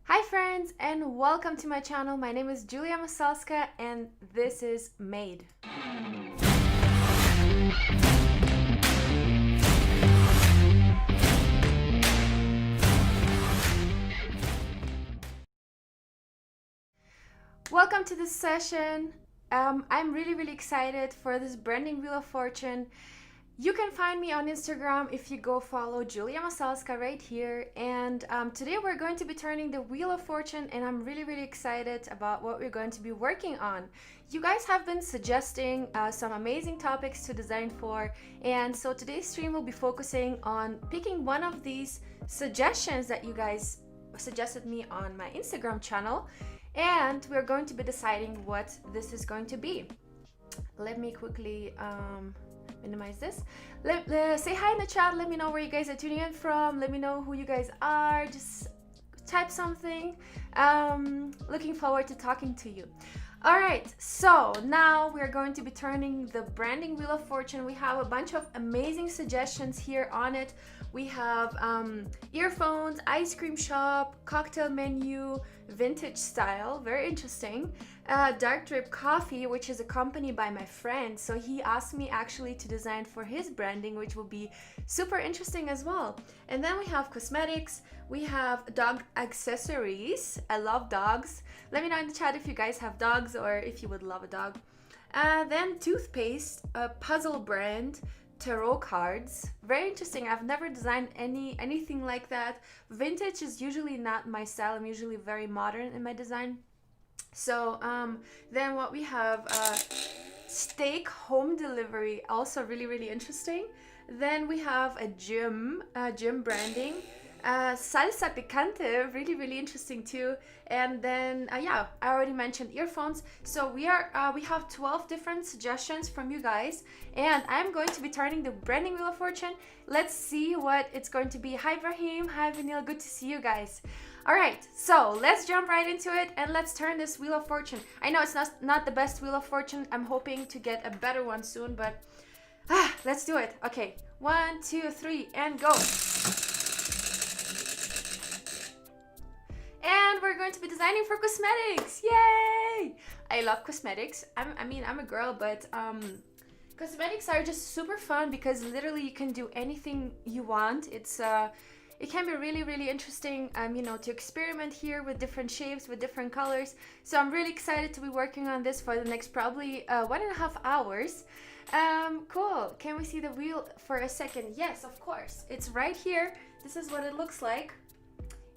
Hi friends and welcome to my channel. My name is Julia Masalska and this is Made. Welcome to this session. I'm really excited for this branding wheel of fortune. You can find me on Instagram if you go follow Julia Masalska right here. And today we're going to be turning the Wheel of Fortune, and I'm really excited about what we're going to be working on. You guys have been suggesting some amazing topics to design for, and so today's stream will be focusing on picking one of these suggestions that you guys suggested me on my Instagram channel, and we're going to be deciding what this is going to be. Let me quickly minimize this. Say hi in the chat. Let me know where you guys are tuning in from. Let me know who you guys are. Just type something. Looking forward to talking to you. All right, so now we're going to be turning the branding wheel of fortune. We have a bunch of amazing suggestions here on it. We have earphones, ice cream shop, cocktail menu, vintage style, very interesting. Dark drip coffee, which is accompanied by my friend, so he asked me actually to design for his branding, which will be super interesting as well. And then we have cosmetics, we have dog accessories. I love dogs. Let me know in the chat if you guys have dogs or if you would love a dog. Then toothpaste, a puzzle brand, tarot cards, very interesting. I've never designed anything like that. Vintage is usually not my style. I'm usually very modern in my design. So then what we have, steak home delivery, also really interesting. Then we have a gym branding, salsa picante, really interesting too. And then yeah, I already mentioned earphones. So we have 12 different suggestions from you guys, and I'm going to be turning the branding wheel of fortune. Let's see what it's going to be. Hi Brahim, hi Vanille, good to see you guys. All right, so let's jump right into it and let's turn this wheel of fortune. I know it's not the best wheel of fortune. I'm hoping to get a better one soon, but let's do it. Okay, 1, 2, 3, and go. And we're going to be designing for cosmetics. Yay! I love cosmetics. I'm a girl, but cosmetics are just super fun because literally you can do anything you want. It can be really interesting, you know, to experiment here with different shapes, with different colors. So I'm really excited to be working on this for the next probably 1.5 hours. Cool. Can we see the wheel for a second? Yes, of course. It's right here. This is what it looks like.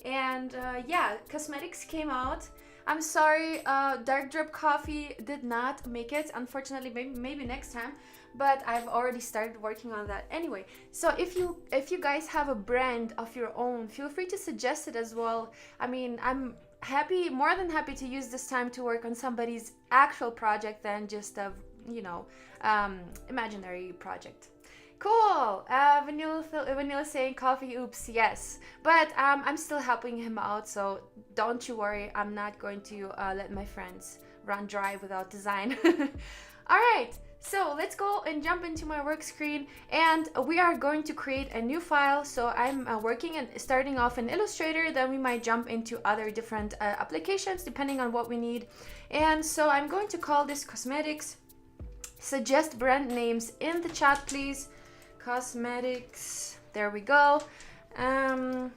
And yeah, cosmetics came out. I'm sorry, dark drip coffee did not make it, unfortunately. Maybe next time, but I've already started working on that anyway. So if you guys have a brand of your own, feel free to suggest it as well. I mean, I'm more than happy to use this time to work on somebody's actual project than just a, you know, imaginary project. Cool. Vanilla saying coffee, oops, yes. But I'm still helping him out, so don't you worry. I'm not going to let my friends run dry without design. All right, so let's go and jump into my work screen, and we are going to create a new file. So I'm working and starting off in Illustrator, then we might jump into other different applications depending on what we need. And so I'm going to call this cosmetics. Suggest brand names in the chat, please. Cosmetics, there we go. I'm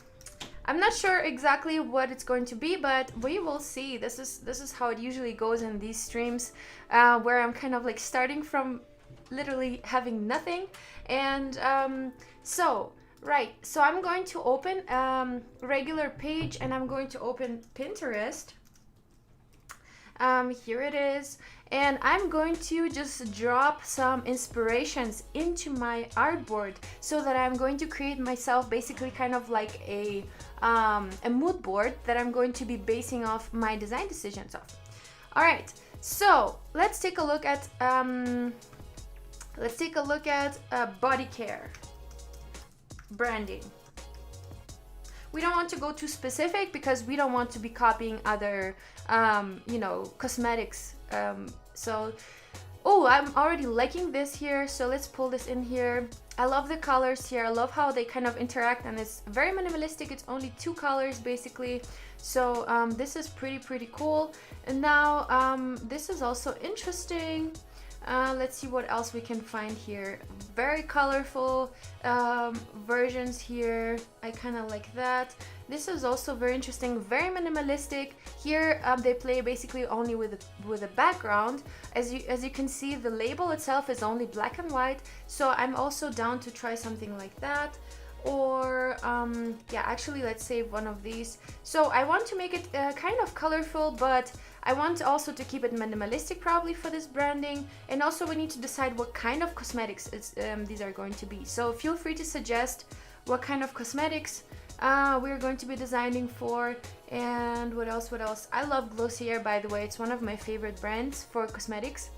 not sure exactly what it's going to be, but we will see. This is how it usually goes in these streams, where I'm kind of like starting from literally having nothing. And so I'm going to open regular page, and I'm going to open Pinterest. Here it is, and I'm going to just drop some inspirations into my artboard so that I'm going to create myself basically kind of like a mood board that I'm going to be basing off my design decisions off. All right, so let's take a look at body care branding. We don't want to go too specific because we don't want to be copying other you know, cosmetics. So Oh, I'm already liking this here, so let's pull this in here. I love the colors here. I love how they kind of interact, and it's very minimalistic. It's only 2 colors basically. So this is pretty cool. And now this is also interesting. Let's see what else we can find here. Very colorful versions here. I kind of like that. This is also very interesting, very minimalistic. Here they play basically only with a background. As you can see, the label itself is only black and white. So I'm also down to try something like that. Or yeah, actually let's save one of these. So I want to make it kind of colorful, but I want also to keep it minimalistic probably for this branding. And also we need to decide what kind of cosmetics these are going to be. So feel free to suggest what kind of cosmetics we're going to be designing for. And what else? I love Glossier, by the way. It's one of my favorite brands for cosmetics.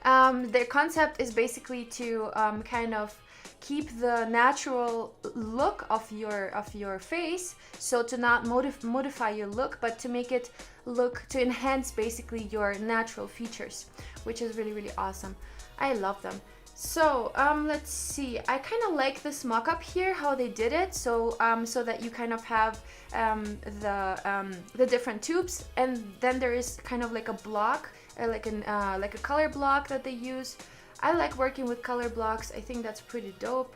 Their concept is basically to kind of keep the natural look of your face, so to not modify your look, but to make it look, to enhance basically your natural features, which is really awesome. I love them. So let's see, I kind of like this mock-up here, how they did it, so so that you kind of have the different tubes, and then there is kind of like a block, like a color block that they use. I like working with color blocks. I think that's pretty dope.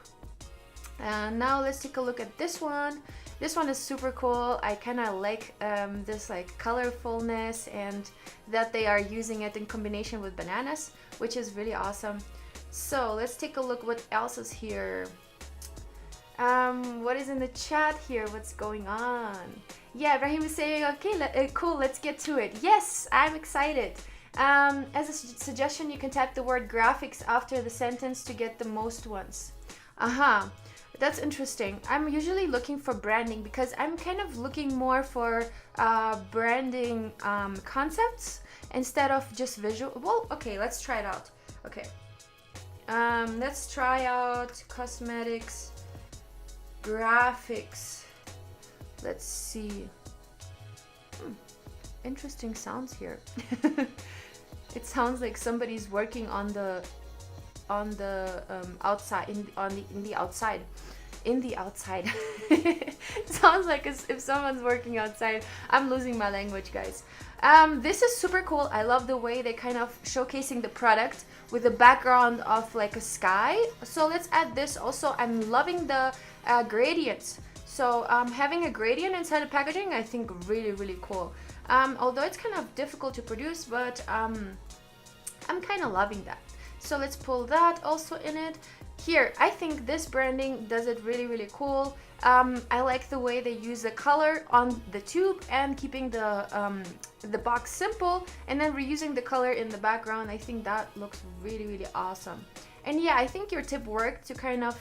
And now let's take a look at this one. This one is super cool. I kind of like this like colorfulness, and that they are using it in combination with bananas, which is really awesome. So let's take a look what else is here. What is in the chat here? What's going on? Yeah, Ibrahim is saying, okay, cool, let's get to it. Yes, I'm excited. As a suggestion, you can type the word graphics after the sentence to get the most ones. That's interesting. I'm usually looking for branding because I'm kind of looking more for branding concepts instead of just visual. Well, okay, let's try it out. Okay, let's try out cosmetics, graphics. Let's see. Interesting sounds here. It sounds like somebody's working on the outside, in the outside. It sounds like as if someone's working outside. I'm losing my language, guys. This is super cool. I love the way they kind of showcasing the product with a background of like a sky. So let's add this also. I'm loving the gradients. So having a gradient inside the packaging, I think really cool. Although it's kind of difficult to produce, but I'm kind of loving that. So let's pull that also in it. Here, I think this branding does it really cool. I like the way they use the color on the tube and keeping the box simple, and then reusing the color in the background. I think that looks really awesome. And yeah, I think your tip worked to kind of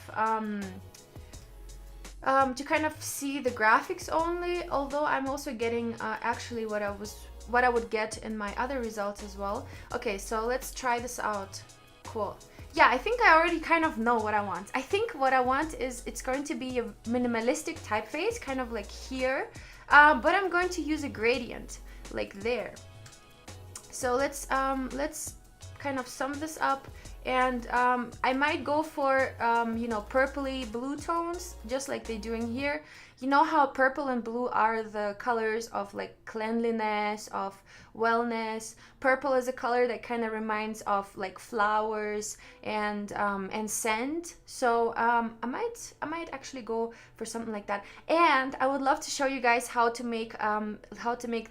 see the graphics only, although I'm also getting actually what I would get in my other results as well. Okay, so let's try this out. Cool. Yeah, I think I already kind of know what I want. I think what I want is it's going to be a minimalistic typeface, kind of like here, but I'm going to use a gradient like there. So let's kind of sum this up. And I might go for, you know, purpley blue tones, just like they're doing here. You know how purple and blue are the colors of like cleanliness, of wellness. Purple is a color that kind of reminds of like flowers and scent. So I might actually go for something like that. And I would love to show you guys how to make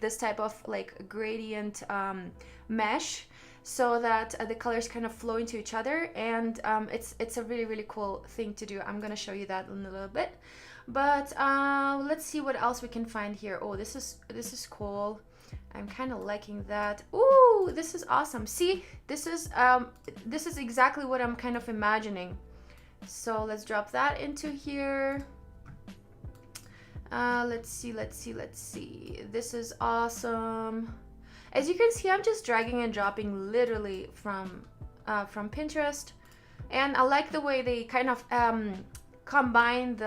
this type of like gradient mesh, so that the colors kind of flow into each other, and it's a really cool thing to do. I'm gonna show you that in a little bit, but let's see what else we can find here. Oh, this is cool. I'm kind of liking that. Ooh, this is awesome. See, this is exactly what I'm kind of imagining. So let's drop that into here. Let's see. This is awesome. As you can see, I'm just dragging and dropping literally from Pinterest, and I like the way they kind of combine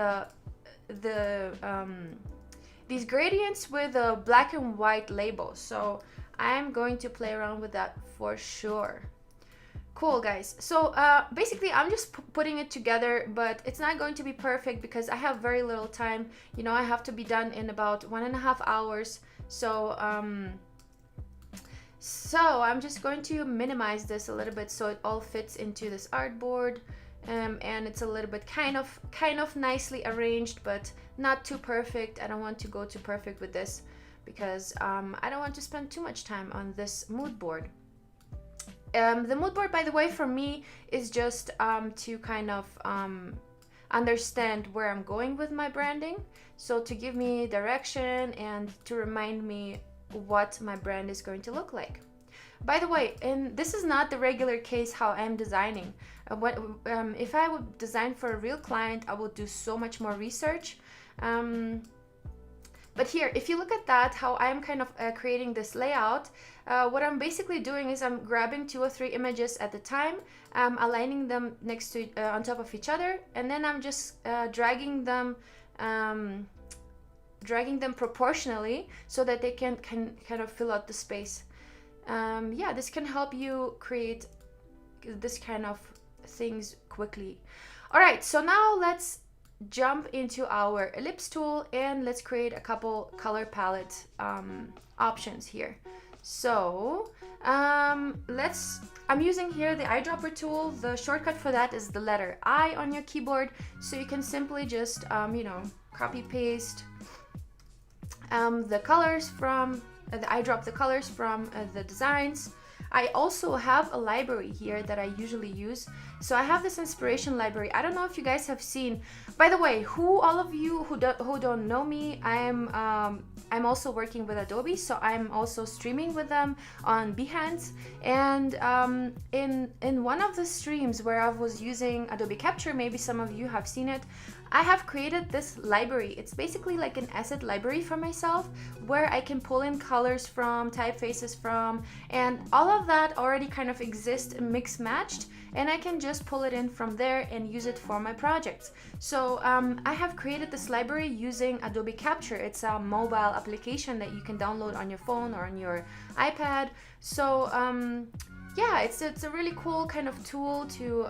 these gradients with a black and white label. So I'm going to play around with that for sure. Cool, guys. So basically I'm just putting it together, but it's not going to be perfect because I have very little time. You know, I have to be done in about 1.5 hours. So I'm just going to minimize this a little bit so it all fits into this artboard. And it's a little bit kind of nicely arranged, but not too perfect. I don't want to go too perfect with this because I don't want to spend too much time on this mood board. The mood board, by the way, for me is just to kind of understand where I'm going with my branding. So to give me direction and to remind me what my brand is going to look like. By the way, and this is not the regular case how I'm designing. If I would design for a real client, I would do so much more research. But here, if you look at that, how I'm kind of creating this layout, what I'm basically doing is I'm grabbing 2 or 3 images at a time, aligning them next to on top of each other, and then I'm just dragging them proportionally so that they can kind of fill out the space. Yeah, this can help you create this kind of things quickly. All right, so now let's jump into our ellipse tool and let's create a couple color palette options here. So I'm using here the eyedropper tool. The shortcut for that is the letter I on your keyboard, so you can simply just you know, copy paste the colors from I drop the colors from the designs. I also have a library here that I usually use. So I have this inspiration library. I don't know if you guys have seen. By the way, all of you who don't know me, I'm also working with Adobe, so I'm also streaming with them on Behance. And in one of the streams where I was using Adobe Capture, maybe some of you have seen it, I have created this library. It's basically like an asset library for myself where I can pull in colors from, typefaces from, and all of that already kind of exists mix matched, and I can just pull it in from there and use it for my projects. So I have created this library using Adobe Capture. It's a mobile application that you can download on your phone or on your iPad. So yeah, it's a really cool kind of tool to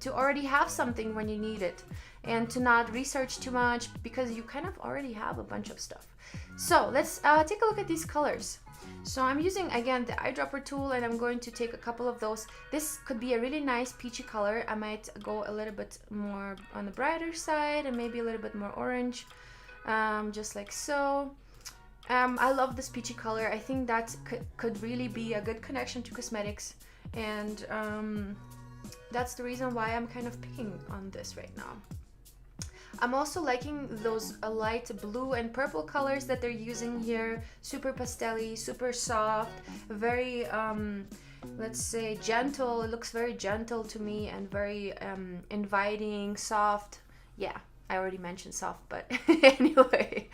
already have something when you need it and to not research too much because you kind of already have a bunch of stuff. So let's take a look at these colors. So I'm using again the eyedropper tool and I'm going to take a couple of those. This could be a really nice peachy color. I might go a little bit more on the brighter side and maybe a little bit more orange, just like so. I love this peachy color. I think that could really be a good connection to cosmetics, and that's the reason why I'm kind of picking on this right now. I'm also liking those light blue and purple colors that they're using here. Super pastel-y, super soft, very, let's say gentle. It looks very gentle to me and very inviting, soft. Yeah, I already mentioned soft, but anyway.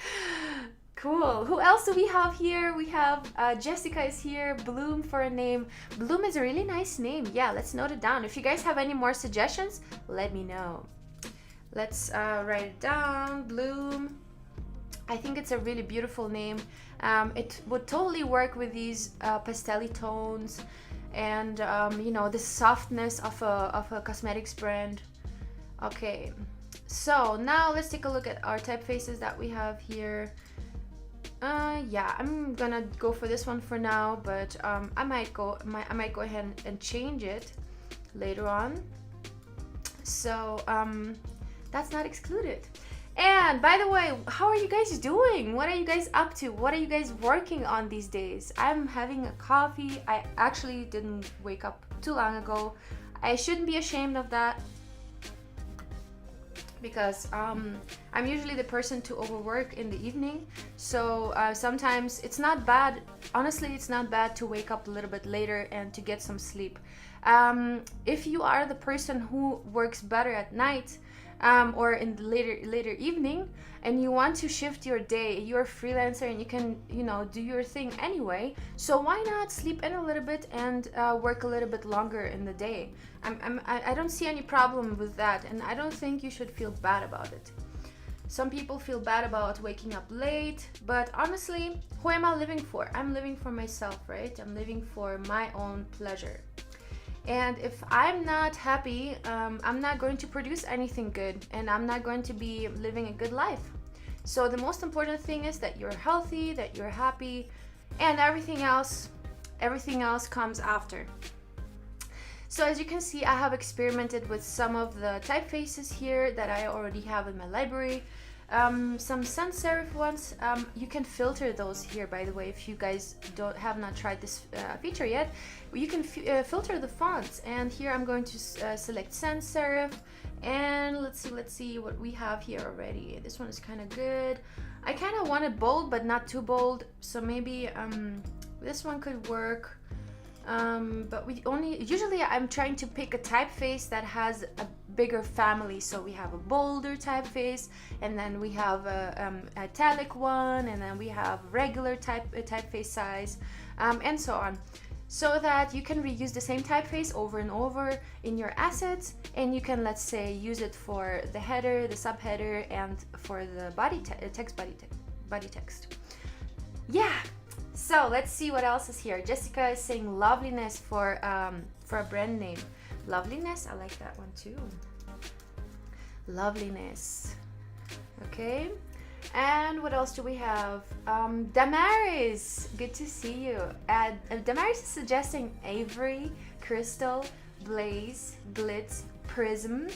Cool. Who else do we have here? We have Jessica is here. Bloom for a name. Bloom is a really nice name. Yeah, let's note it down. If you guys have any more suggestions, let me know. Let's write it down. Bloom. I think it's a really beautiful name. It would totally work with these pastel tones and you know, the softness of a cosmetics brand. Okay, so now let's take a look at our typefaces that we have here. Yeah, I'm gonna go for this one for now, but I might go ahead and change it later on. So that's not excluded. And by the way, how are you guys doing? What are you guys up to? What are you guys working on these days? I'm having a coffee. I actually didn't wake up too long ago. I shouldn't be ashamed of that, because I'm usually the person to overwork in the evening. So sometimes it's not bad. Honestly, it's not bad to wake up a little bit later and to get some sleep. If you are the person who works better at night or in the later evening, and you want to shift your day, you're a freelancer and you can, you know, do your thing anyway. So why not sleep in a little bit and work a little bit longer in the day? I don't see any problem with that, and I don't think you should feel bad about it. Some people feel bad about waking up late, but honestly, who am I living for? I'm living for myself, right? I'm living for my own pleasure. And if I'm not happy, I'm not going to produce anything good, and I'm not going to be living a good life. So the most important thing is that you're healthy, that you're happy, and everything else comes after. So as you can see, I have experimented with some of the typefaces here that I already have in my library. Some sans serif ones. You can filter those here, by the way. If you guys have not tried this feature yet, you can filter the fonts. And here I'm going to select sans serif, and let's see what we have here already. This one is kind of good. I kind of want it bold, but not too bold. So maybe this one could work. But usually I'm trying to pick a typeface that has a bigger family. So we have a bolder typeface, and then we have a italic one, and then we have regular typeface size, and so on, so that you can reuse the same typeface over and over in your assets, and you can, let's say, use it for the header, the subheader, and for the body text. Yeah. So let's see what else is here. Jessica is saying loveliness for a brand name. Loveliness, I like that one too. Loveliness. Okay. And what else do we have? Damaris, good to see you. Damaris is suggesting Avery, Crystal, Blaze, Glitz, Prism.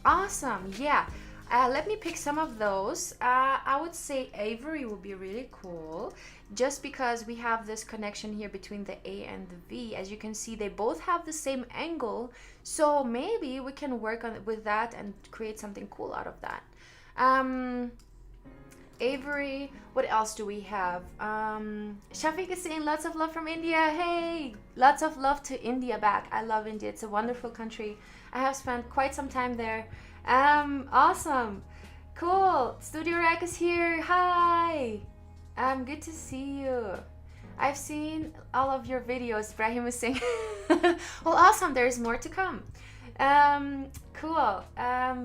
Awesome. Yeah. Let me pick some of those. I would say Avery would be really cool, just because we have this connection here between the A and the V. As you can see, they both have the same angle, so maybe we can work with that and create something cool out of that. Avery, what else do we have? Shafiq is saying lots of love from India. Hey, lots of love to India back. I love India. It's a wonderful country. I have spent quite some time there. Awesome. Cool. Studio Rack is here. Hi. Good to see you. I've seen all of your videos. Brahim is saying, well, awesome. There's more to come. Cool.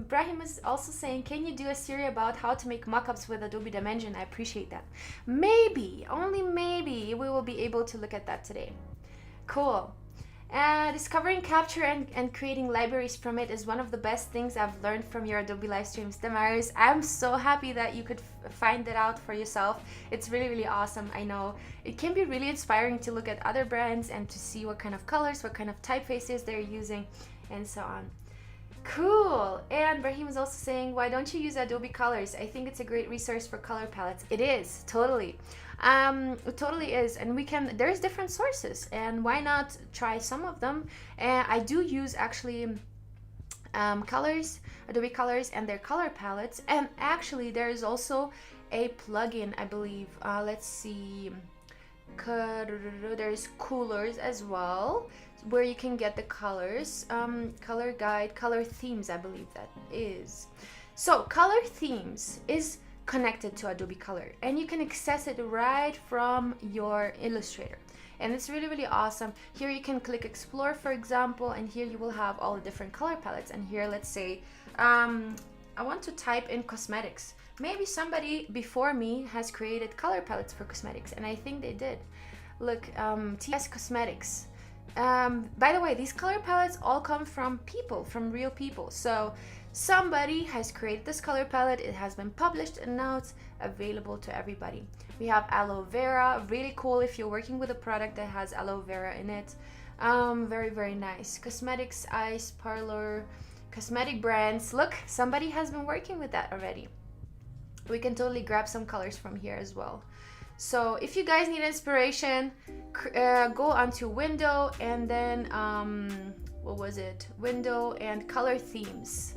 Brahim is also saying, can you do a series about how to make mockups with Adobe Dimension? I appreciate that. Maybe, only maybe, we will be able to look at that today. Cool. Discovering Capture and creating libraries from it is one of the best things I've learned from your Adobe live streams. Damaris, I'm so happy that you could find that out for yourself. It's really, really awesome. I know it can be really inspiring to look at other brands and to see what kind of colors, what kind of typefaces they're using, and so on. Cool. And Brahim is also saying, why don't you use Adobe Colors? I think it's a great resource for color palettes. It is, totally. It totally is, and there's different sources, and why not try some of them? I do use actually Colors, Adobe Colors, and their color palettes, and actually there is also a plugin, I believe. Let's see, there's Coolers as well, where you can get the colors, color guide, color themes, I believe that is. So color themes is connected to Adobe Color, and you can access it right from your Illustrator, and it's really, really awesome. Here you can click explore, for example, and here you will have all the different color palettes. And here, let's say I want to type in cosmetics. Maybe somebody before me has created color palettes for cosmetics, and I think they did. Look, TS Cosmetics. By the way, these color palettes all come from people, from real people. So somebody has created this color palette, it has been published, and now it's available to everybody. We have aloe vera, really cool if you're working with a product that has aloe vera in it. Very, very nice. Cosmetics, Ice, Parlor, cosmetic brands. Look, somebody has been working with that already. We can totally grab some colors from here as well. So if you guys need inspiration, go onto window and then what was it? Window and color themes.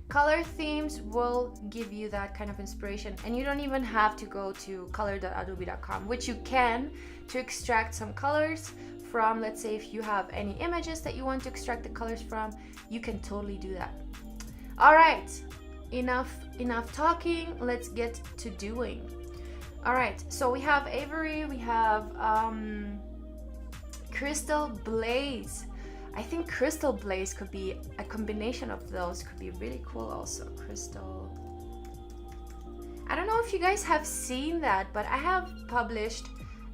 Color themes will give you that kind of inspiration, and you don't even have to go to color.adobe.com, which you can, to extract some colors from. Let's say if you have any images that you want to extract the colors from, you can totally do that. All right, enough talking, let's get to doing. All right, so we have Avery, we have Crystal, Blaze. I think Crystal, Blaze could be a combination of those, could be really cool also. Crystal. I don't know if you guys have seen that, but I have published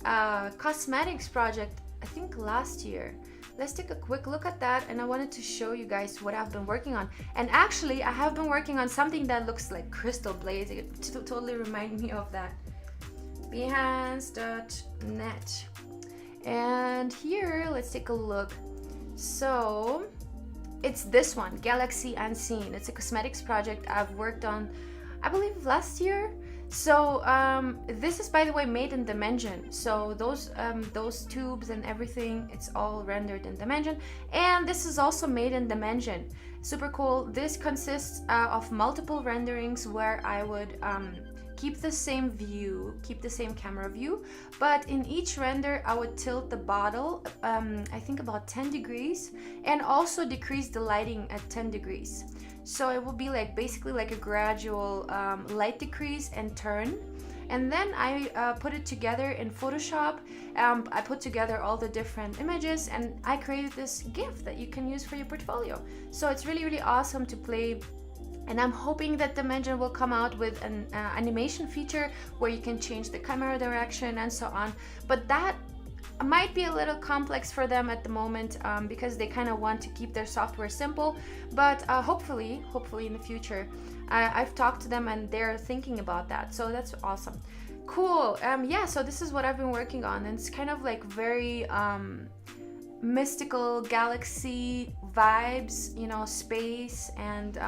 a cosmetics project, I think last year, let's take a quick look at that, and I wanted to show you guys what I've been working on. And actually, I have been working on something that looks like crystal blades. It totally reminds me of that. Behance.net. And here, let's take a look. So it's this one, Galaxy Unseen. It's a cosmetics project I've worked on, I believe, last year. So this is, by the way, made in Dimension. So those tubes and everything, it's all rendered in Dimension. And this is also made in Dimension. Super cool. This consists of multiple renderings where I would keep the same view, keep the same camera view, but in each render I would tilt the bottle, I think about 10 degrees, and also decrease the lighting at 10 degrees. So it will be like basically like a gradual light decrease and turn. And then I put it together in Photoshop. I put together all the different images, and I created this GIF that you can use for your portfolio. So it's really, really awesome to play. And I'm hoping that Dimension will come out with an animation feature where you can change the camera direction and so on. But that might be a little complex for them at the moment because they kind of want to keep their software simple. But hopefully in the future, I've talked to them and they're thinking about that. So that's awesome. Cool. Yeah, so this is what I've been working on. And it's kind of like very mystical galaxy vibes, you know, space, and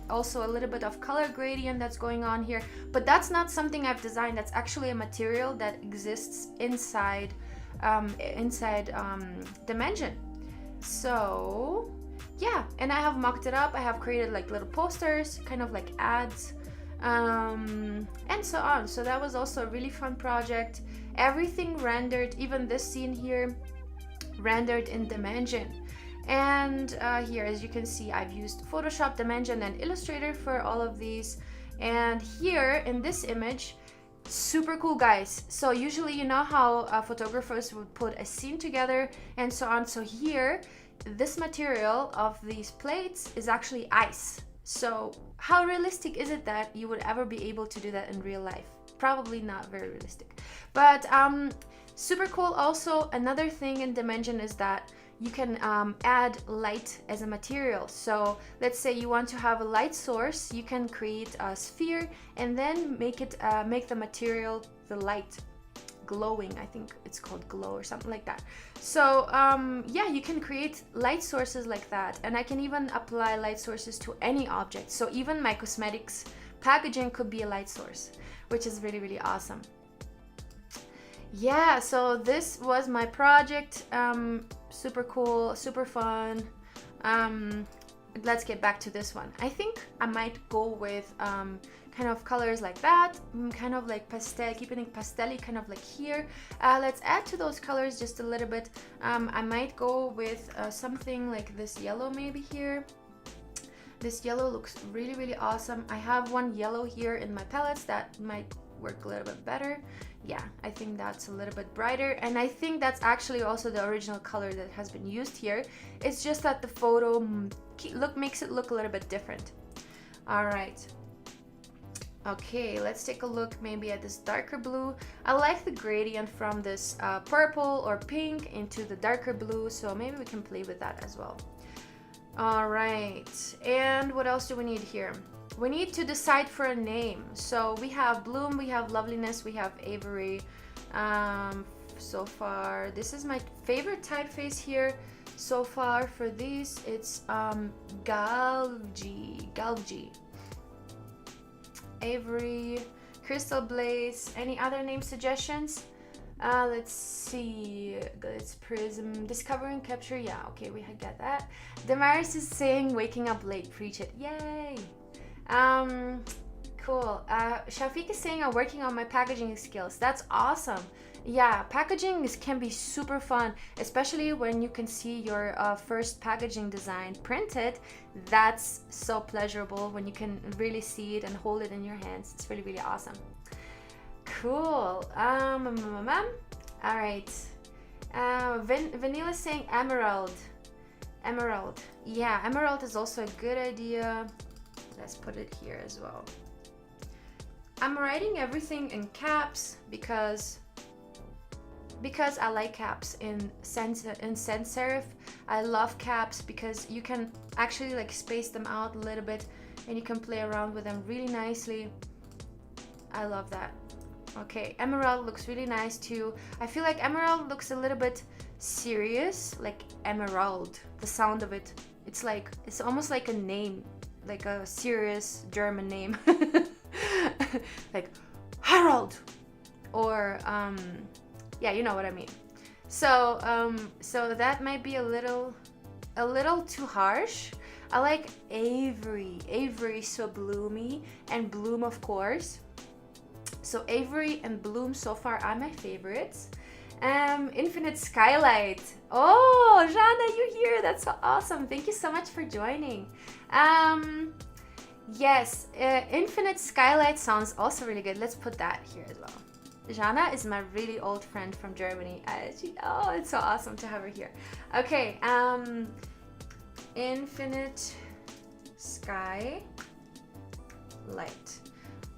also a little bit of color gradient that's going on here. But that's not something I've designed. That's actually a material that exists inside Dimension. So yeah, and I have mocked it up. I have created like little posters, kind of like ads, and so on. So that was also a really fun project. Everything rendered, even this scene here, rendered in Dimension. And here, as you can see, I've used Photoshop, Dimension, and Illustrator for all of these. And here in this image, super cool, guys. So usually, you know how photographers would put a scene together and so on. So here, this material of these plates is actually ice. So how realistic is it that you would ever be able to do that in real life? Probably not very realistic. But super cool. Also, another thing in Dimension is that you can add light as a material. So let's say you want to have a light source, you can create a sphere and then make the material, the light, glowing. I think it's called glow or something like that. So yeah, you can create light sources like that, and I can even apply light sources to any object. So even my cosmetics packaging could be a light source, which is really, really awesome. Yeah, so this was my project. Super cool, super fun. Let's get back to this one. I think I might go with kind of colors like that, kind of like pastel, keeping it pastel-y, kind of like here. Let's add to those colors just a little bit. I might go with something like this yellow maybe here. This yellow looks really, really awesome. I have one yellow here in my palettes that might work a little bit better. Yeah, I think that's a little bit brighter, and I think that's actually also the original color that has been used here. It's just that the photo makes it look a little bit different. All right. Okay, let's take a look maybe at this darker blue. I like the gradient from this purple or pink into the darker blue, so maybe we can play with that as well. All right, and what else do we need here? We need to decide for a name. So we have Bloom, we have Loveliness, we have Avery. So far, this is my favorite typeface here. So far for these, it's Galgi. Avery, Crystal Blaze. Any other name suggestions? Let's see. It's Prism, Discover and Capture. Yeah, okay, we get that. Damaris is saying waking up late, preach it. Yay! Cool. Shafiq is saying I'm working on my packaging skills. That's awesome. Yeah, packaging can be super fun, especially when you can see your first packaging design printed. That's so pleasurable when you can really see it and hold it in your hands. It's really, really awesome. Cool. All right. Vanilla is saying emerald. Emerald. Yeah, emerald is also a good idea. Let's put it here as well. I'm writing everything in caps because I like caps in sans serif. I love caps because you can actually like space them out a little bit and you can play around with them really nicely. I love that. Okay, emerald looks really nice too. I feel like emerald looks a little bit serious, like emerald, the sound of it. It's like, it's almost like a name, like a serious German name. Like Harold, or yeah, you know what I mean. So so that might be a little too harsh. I like Avery. Avery, so bloomy, and Bloom, of course. So Avery and Bloom so far are my favorites. Infinite Skylight. Oh, Jana, you here? That's so awesome. Thank you so much for joining. Yes, Infinite Skylight sounds also really good. Let's put that here as well. Jana is my really old friend from Germany. Oh, it's so awesome to have her here. Okay, Infinite Sky Light.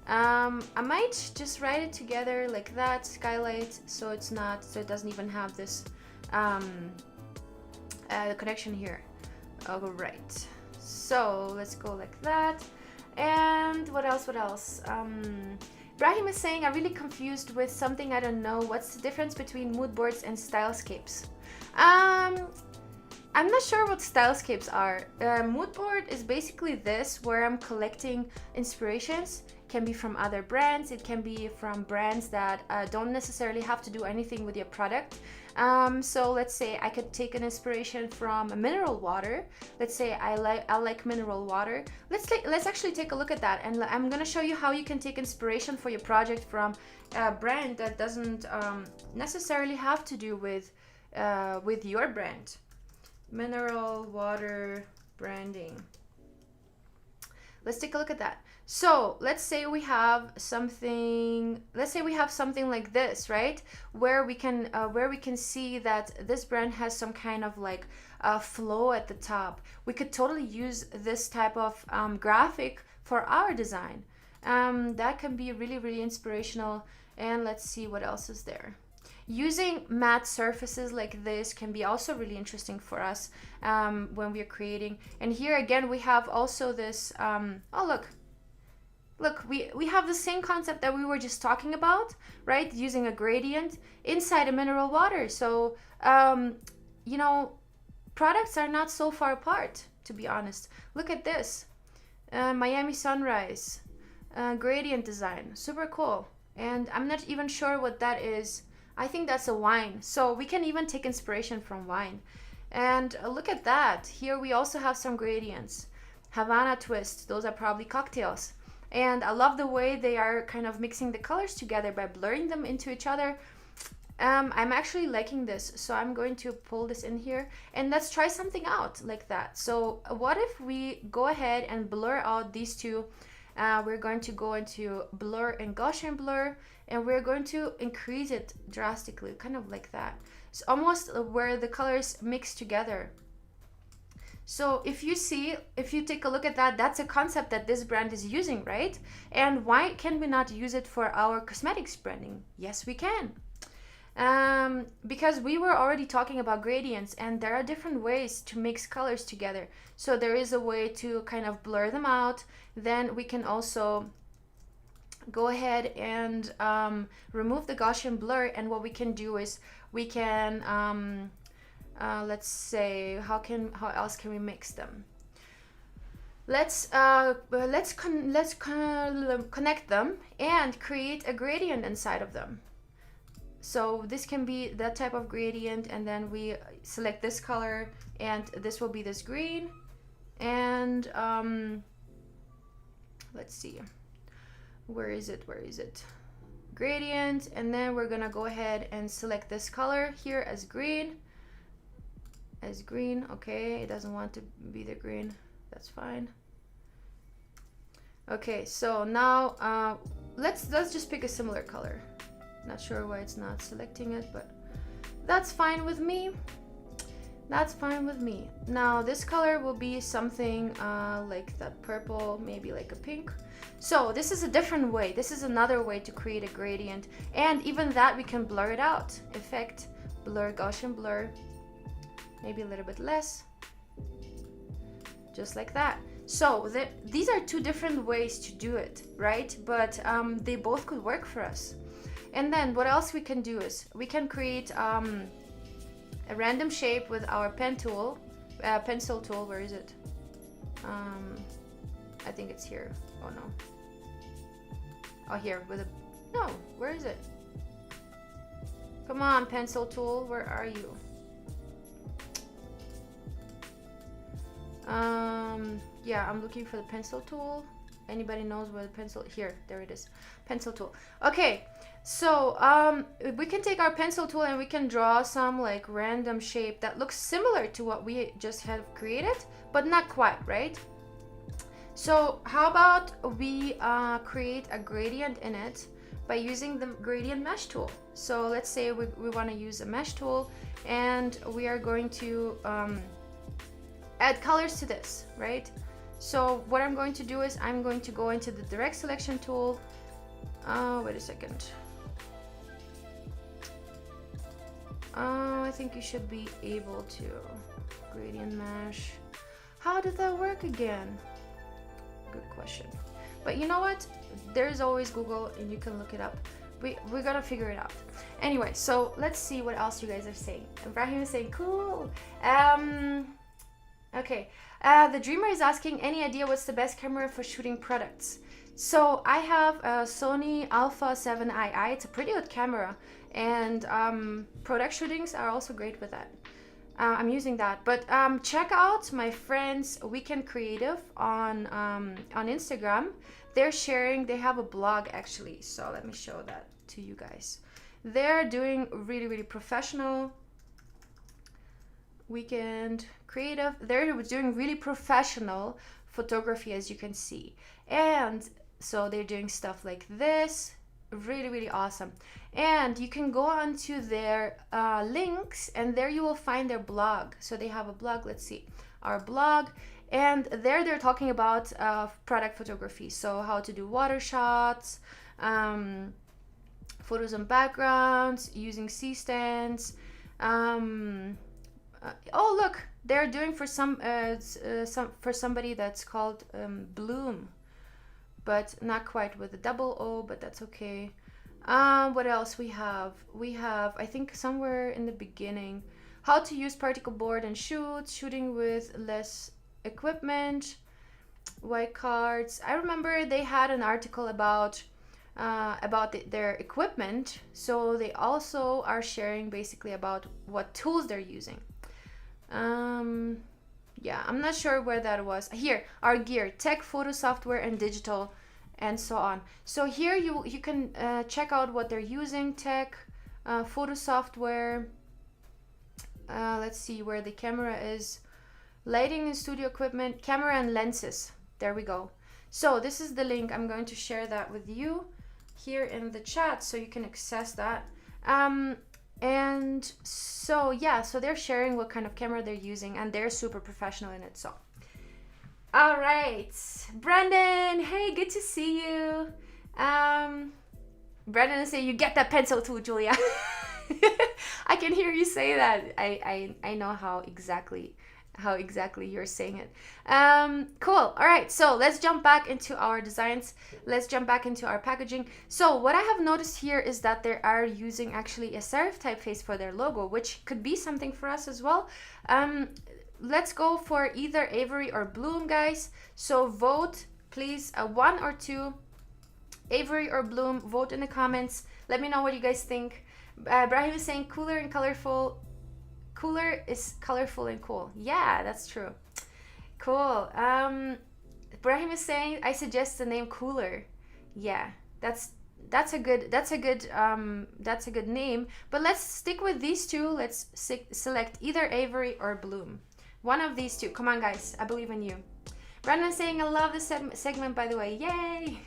I might just write it together like that, skylight, so it doesn't even have this connection here. All right, so let's go like that. And what else? Brahim is saying, I'm really confused with something I don't know. What's the difference between mood boards and stylescapes? I'm not sure what stylescapes are. Mood board is basically this, where I'm collecting inspirations. It can be from other brands. It can be from brands that don't necessarily have to do anything with your product. So let's say I could take an inspiration from mineral water. Let's say I like mineral water. Let's actually take a look at that, and I'm gonna show you how you can take inspiration for your project from a brand that doesn't necessarily have to do with your brand. Mineral water branding. Let's take a look at that. So let's say we have something like this, right? Where we can see that this brand has some kind of like flow at the top. We could totally use this type of graphic for our design. That can be really, really inspirational. And let's see what else is there. Using matte surfaces like this can be also really interesting for us when we're creating. And here again, we have also this, oh look, we have the same concept that we were just talking about, right? Using a gradient inside a mineral water. So, you know, products are not so far apart, to be honest. Look at this, Miami Sunrise, gradient design, super cool. And I'm not even sure what that is. I think that's a wine. So we can even take inspiration from wine. And look at that. Here we also have some gradients. Havana Twist, those are probably cocktails. And I love the way they are kind of mixing the colors together by blurring them into each other. I'm actually liking this, so I'm going to pull this in here and let's try something out like that. So what if we go ahead and blur out these two? We're going to go into blur and Gaussian blur, and we're going to increase it drastically, kind of like that. It's almost where the colors mix together. So if you take a look at that, that's a concept that this brand is using, right? And why can we not use it for our cosmetics branding? Yes, we can. Because we were already talking about gradients, and there are different ways to mix colors together. So there is a way to kind of blur them out. Then we can also go ahead and remove the Gaussian blur, and what we can do is we can let's say, how else can we mix them? Let's connect them and create a gradient inside of them. So this can be that type of gradient, and then we select this color, and this will be this green. And let's see, where is it? Gradient, and then we're gonna go ahead and select this color here as green. Okay, it doesn't want to be the green, that's fine. Okay, so now let's just pick a similar color. Not sure why it's not selecting it, but that's fine with me. Now this color will be something like that purple, maybe like a pink. So this is a different way. This is another way to create a gradient, and even that we can blur it out. Effect, blur, Gaussian blur. maybe a little bit less, just like that. So these are two different ways to do it, right? But they both could work for us. And then what else we can do is we can create a random shape with our pencil tool. Where is it? I think it's here. Oh no. Oh, here with a, no, where is it? Come on, pencil tool, where are you? Yeah, I'm looking for the pencil tool. Anybody knows where the pencil, here, there it is, pencil tool. Okay, so we can take our pencil tool and we can draw some like random shape that looks similar to what we just have created, but not quite, right? So how about we create a gradient in it by using the gradient mesh tool. So let's say we want to use a mesh tool, and we are going to add colors to this, right? So what I'm going to do is I'm going to go into the direct selection tool. Wait a second. I think you should be able to gradient mesh. How did that work again? Good question. But you know what? There's always Google and you can look it up. We're gonna figure it out. Anyway, so let's see what else you guys are saying. Ibrahim is saying cool. Okay. The dreamer is asking, any idea what's the best camera for shooting products? So I have a Sony Alpha 7II. It's a pretty good camera, and product shootings are also great with that. I'm using that, but check out my friends Weekend Creative on Instagram. They're sharing, they have a blog actually, so let me show that to you guys. They're doing really professional. Weekend Creative, they're doing really professional photography, as you can see, and so they're doing stuff like this, really awesome. And you can go onto their links, and there you will find their blog. So they have a blog. Let's see, our blog, and there they're talking about product photography, so how to do water shots, photos and backgrounds, using C-stands. Oh look, they're doing for for somebody that's called Bloom, but not quite with a double O, but that's okay. What else we have? We have, I think somewhere in the beginning, how to use particle board and shooting with less equipment, white cards. I remember they had an article about their equipment, so they also are sharing basically about what tools they're using. Yeah, I'm not sure where that was. Here, our gear, tech, photo software, and digital, and so on. So here you can check out what they're using, tech, photo software. Let's see where the camera is. Lighting and studio equipment, camera and lenses. There we go. So this is the link. I'm going to share that with you here in the chat so you can access that. And so yeah, so they're sharing what kind of camera they're using, and they're super professional in it. So all right, Brandon, hey, good to see you. Brandon is saying, you get that pencil tool, Julia. I can hear you say that. I know how exactly you're saying it. Cool. All right, so let's jump back into our designs. Let's jump back into our packaging. So what I have noticed here is that they are using actually a serif typeface for their logo, which could be something for us as well. Let's go for either Avery or Bloom, guys. So vote, please, 1 or 2, Avery or Bloom. Vote in the comments. Let me know what you guys think. Brahim is saying cooler and colorful. Cooler is colorful and cool. Yeah, that's true. Cool. Brahim is saying, I suggest the name Cooler. Yeah, that's a good name. But let's stick with these two. Let's select either Avery or Bloom. One of these two. Come on, guys. I believe in you. Brandon saying, I love this segment, by the way. Yay!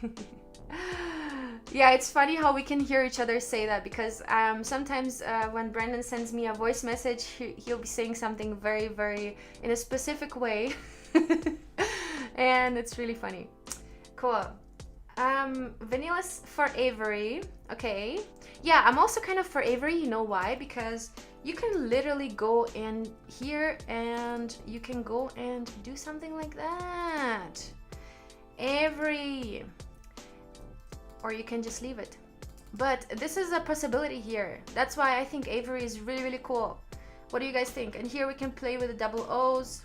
Yeah, it's funny how we can hear each other say that, because sometimes when Brandon sends me a voice message, he'll be saying something very in a specific way. And it's really funny. Cool. Vanilla's for Avery. Okay. Yeah, I'm also kind of for Avery. You know why? Because you can literally go in here and you can go and do something like that. Avery. Or you can just leave it. But this is a possibility here. That's why I think Avery is really, really cool. What do you guys think? And here we can play with the double O's.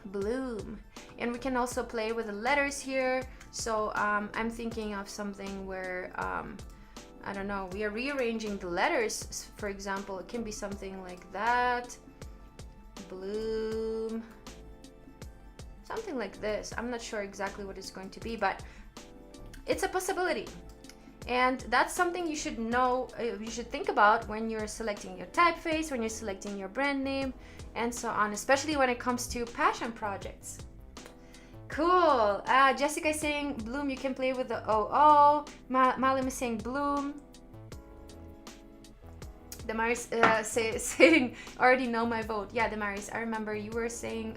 Bloom. And we can also play with the letters here. So I'm thinking of something where, I don't know, we are rearranging the letters. For example, it can be something like that. Bloom. Something like this. I'm not sure exactly what it's going to be, but it's a possibility. And that's something you should know, you should think about when you're selecting your typeface, when you're selecting your brand name, and so on, especially when it comes to passion projects. Cool. Jessica is saying, Bloom, you can play with the OO. Malim is saying, Bloom. Damaris saying, already know my vote. Yeah, Damaris, I remember you were saying,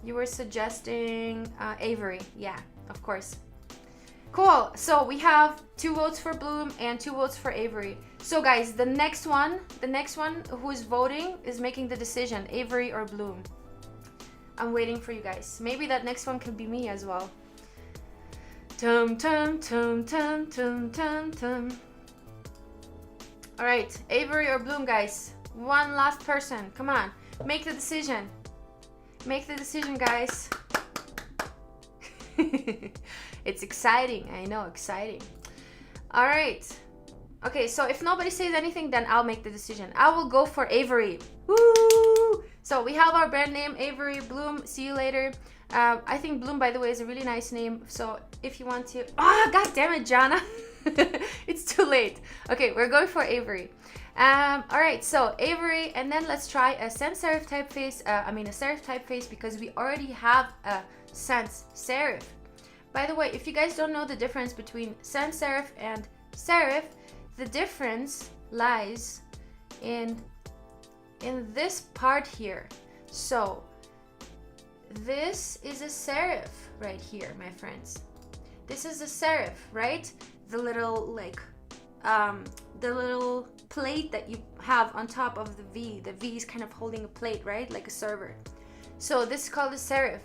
you were suggesting Avery. Yeah, of course. Cool. So we have 2 votes for Bloom and 2 votes for Avery. So guys, the next one who is voting is making the decision, Avery or Bloom. I'm waiting for you guys. Maybe that next one could be me as well. Tum tum tum tum tum tum tum. All right, Avery or Bloom, guys. One last person. Come on, make the decision. Make the decision, guys. It's exciting. I know, exciting. All right. Okay, so if nobody says anything, then I'll make the decision. I will go for Avery. Woo! So we have our brand name, Avery, Bloom. See you later. I think Bloom, by the way, is a really nice name. So if you want to... Ah, God damn it, Jana. It's too late. Okay, we're going for Avery. All right, so Avery, and then let's try a sans serif typeface. A serif typeface, because we already have a sans serif. By the way, if you guys don't know the difference between sans serif and serif, the difference lies in this part here. So this is a serif right here, my friends. This is a serif, right? The little the little plate that you have on top of the V. The V is kind of holding a plate, right? Like a server. So this is called a serif.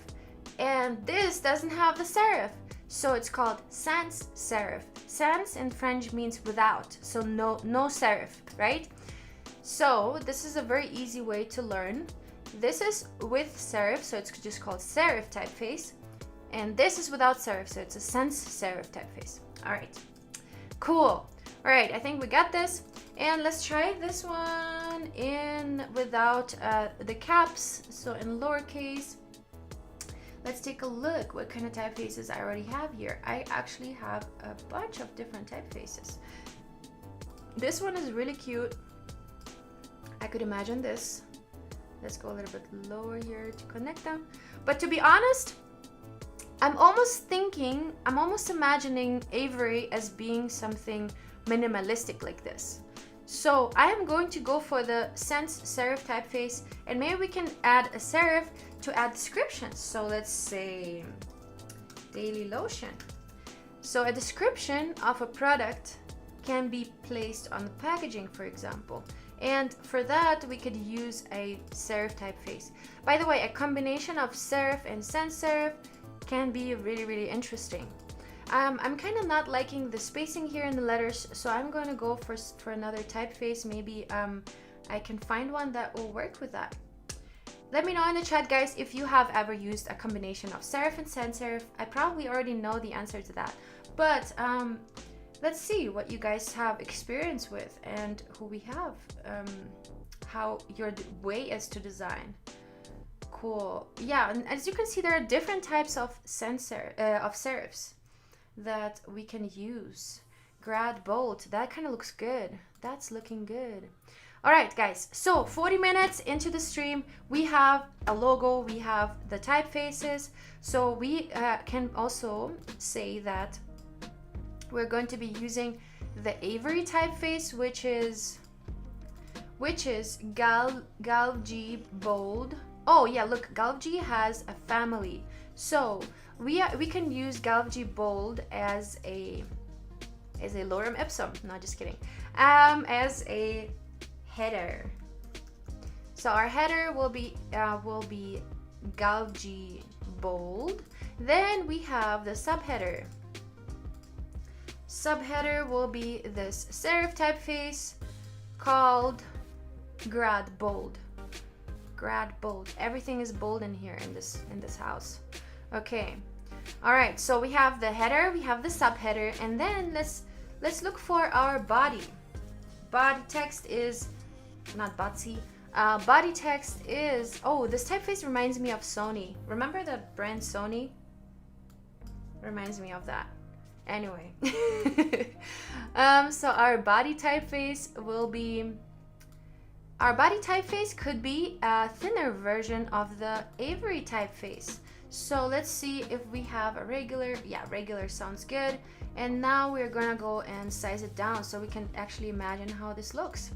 And this doesn't have the serif. So it's called sans serif. Sans in French means without. So no serif, right? So this is a very easy way to learn. This is with serif, so it's just called serif typeface. And this is without serif, so it's a sans serif typeface. All right, cool. All right, I think we got this. And let's try this one in without the caps, so in lowercase. Let's take a look what kind of typefaces I already have here. I actually have a bunch of different typefaces. This one is really cute. I could imagine this. Let's go a little bit lower here to connect them. But to be honest, I'm almost imagining Avery as being something minimalistic like this. So I am going to go for the sans serif typeface, and maybe we can add a serif to add descriptions. So let's say daily lotion. So a description of a product can be placed on the packaging, for example. And for that, we could use a serif typeface. By the way, a combination of serif and sans serif can be really, really interesting. I'm kind of not liking the spacing here in the letters, so I'm going to go for another typeface. Maybe I can find one that will work with that. Let me know in the chat, guys, if you have ever used a combination of serif and sans serif. I probably already know the answer to that, but let's see what you guys have experience with and who we have, how your way is to design. Cool. Yeah, and as you can see, there are different types of serifs that we can use. Grad bold, that kind of looks good. That's looking good. All right, guys, so 40 minutes into the stream, we have a logo, we have the typefaces. So we can also say that we're going to be using the Avery typeface, which is Galvji bold. Oh yeah, look, Galvji has a family. So we can use Galvji Bold as a lorem ipsum. No, just kidding. As a header. So our header will be Galvji Bold. Then we have the subheader. Subheader will be this serif typeface called Grad Bold. Grad Bold. Everything is bold in here in this house. Okay. All right. So we have the header, we have the subheader, and then let's look for our body. Body text is not Botsy. Body text is, oh, this typeface reminds me of Sony. Remember that brand Sony? Reminds me of that. Anyway. So our body typeface could be a thinner version of the AVERY typeface. So let's see if we have a regular. Yeah, regular sounds good. And now we're gonna go and size it down so we can actually imagine how this looks.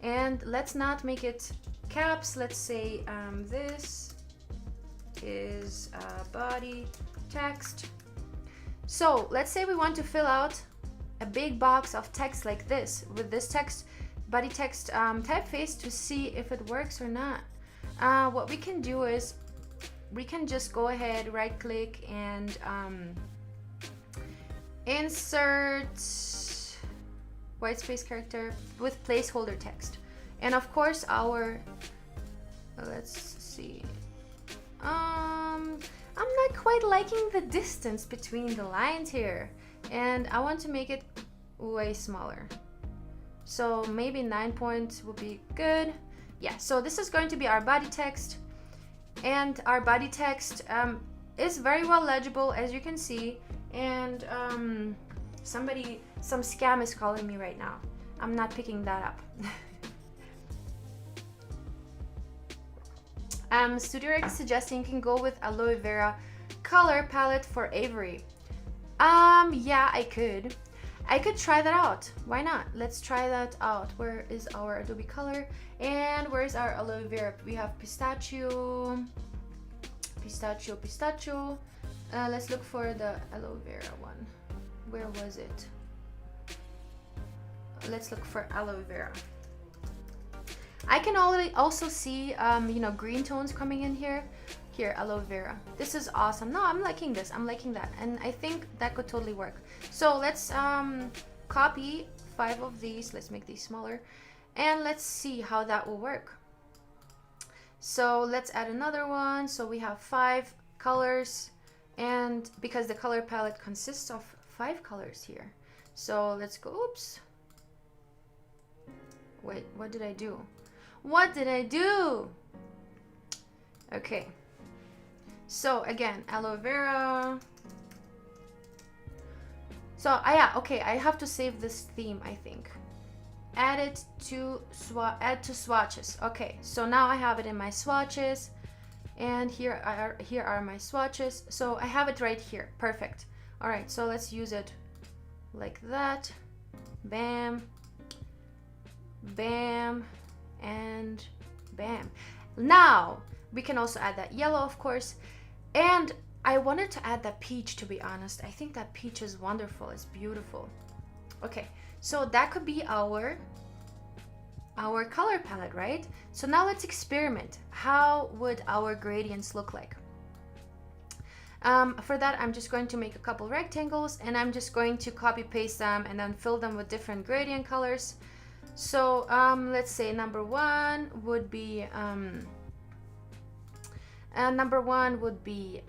And let's not make it caps. Let's say this is body text. So let's say we want to fill out a big box of text like this with this text, body text typeface, to see if it works or not. What we can do is we can just go ahead, right click, and insert white space character with placeholder text. And of course our, let's see, I'm not quite liking the distance between the lines here, and I want to make it way smaller. So maybe 9 points will be good. Yeah, so this is going to be our body text, and our body text is very well legible, as you can see. And some scam is calling me right now. I'm not picking that up. Studio Rick is suggesting you can go with aloe vera color palette for AVERY. Yeah, I could try that out. Why not? Let's try that out. Where is our Adobe color, and where's our aloe vera? We have pistachio. Let's look for the aloe vera one. Where was it? Let's look for aloe vera. I can already also see green tones coming in here. Here, aloe vera. This is awesome. No, I'm liking this. I'm liking that, and I think that could totally work. So let's copy 5 of these. Let's make these smaller, and let's see how that will work. So let's add another one. So we have 5 colors, and because the color palette consists of 5 colors here. So let's go. Oops. Wait, what did I do? What did I do? Okay. So again, aloe vera. So yeah, okay, I have to save this theme, I think. Add it to swatches. Okay, so now I have it in my swatches, and here are my swatches. So I have it right here. Perfect. All right, so let's use it like that. Bam, bam, and bam. Now we can also add that yellow, of course, and I wanted to add that peach, to be honest. I think that peach is wonderful. It's beautiful. Okay, so that could be our color palette, right? So now let's experiment. How would our gradients look like? For that, I'm just going to make a couple rectangles, and I'm just going to copy paste them and then fill them with different gradient colors. So let's say number one would be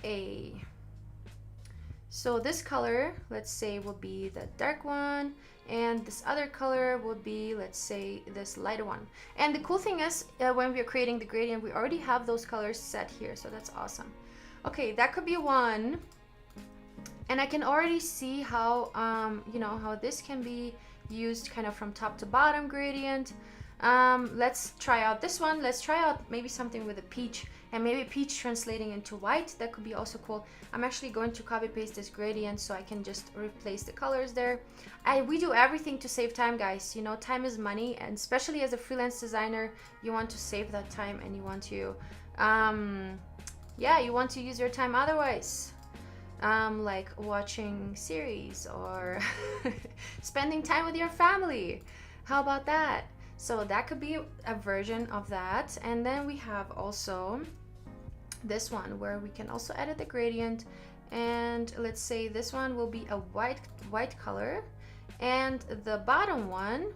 a, so this color, let's say, will be the dark one, and this other color would be, let's say, this lighter one. And the cool thing is, when we're creating the gradient, we already have those colors set here, so that's awesome. Okay, that could be one, and I can already see how how this can be used kind of from top to bottom gradient. Let's try out this one. Let's try out maybe something with a peach, and maybe peach translating into white. That could be also cool. I'm actually going to copy paste this gradient so I can just replace the colors there. We do everything to save time, guys. You know, time is money, and especially as a freelance designer, you want to save that time, and you want to yeah, you want to use your time otherwise, like watching series or spending time with your family. How about that? So that could be a version of that. And then we have also this one where we can also edit the gradient, and let's say this one will be a white color, and the bottom one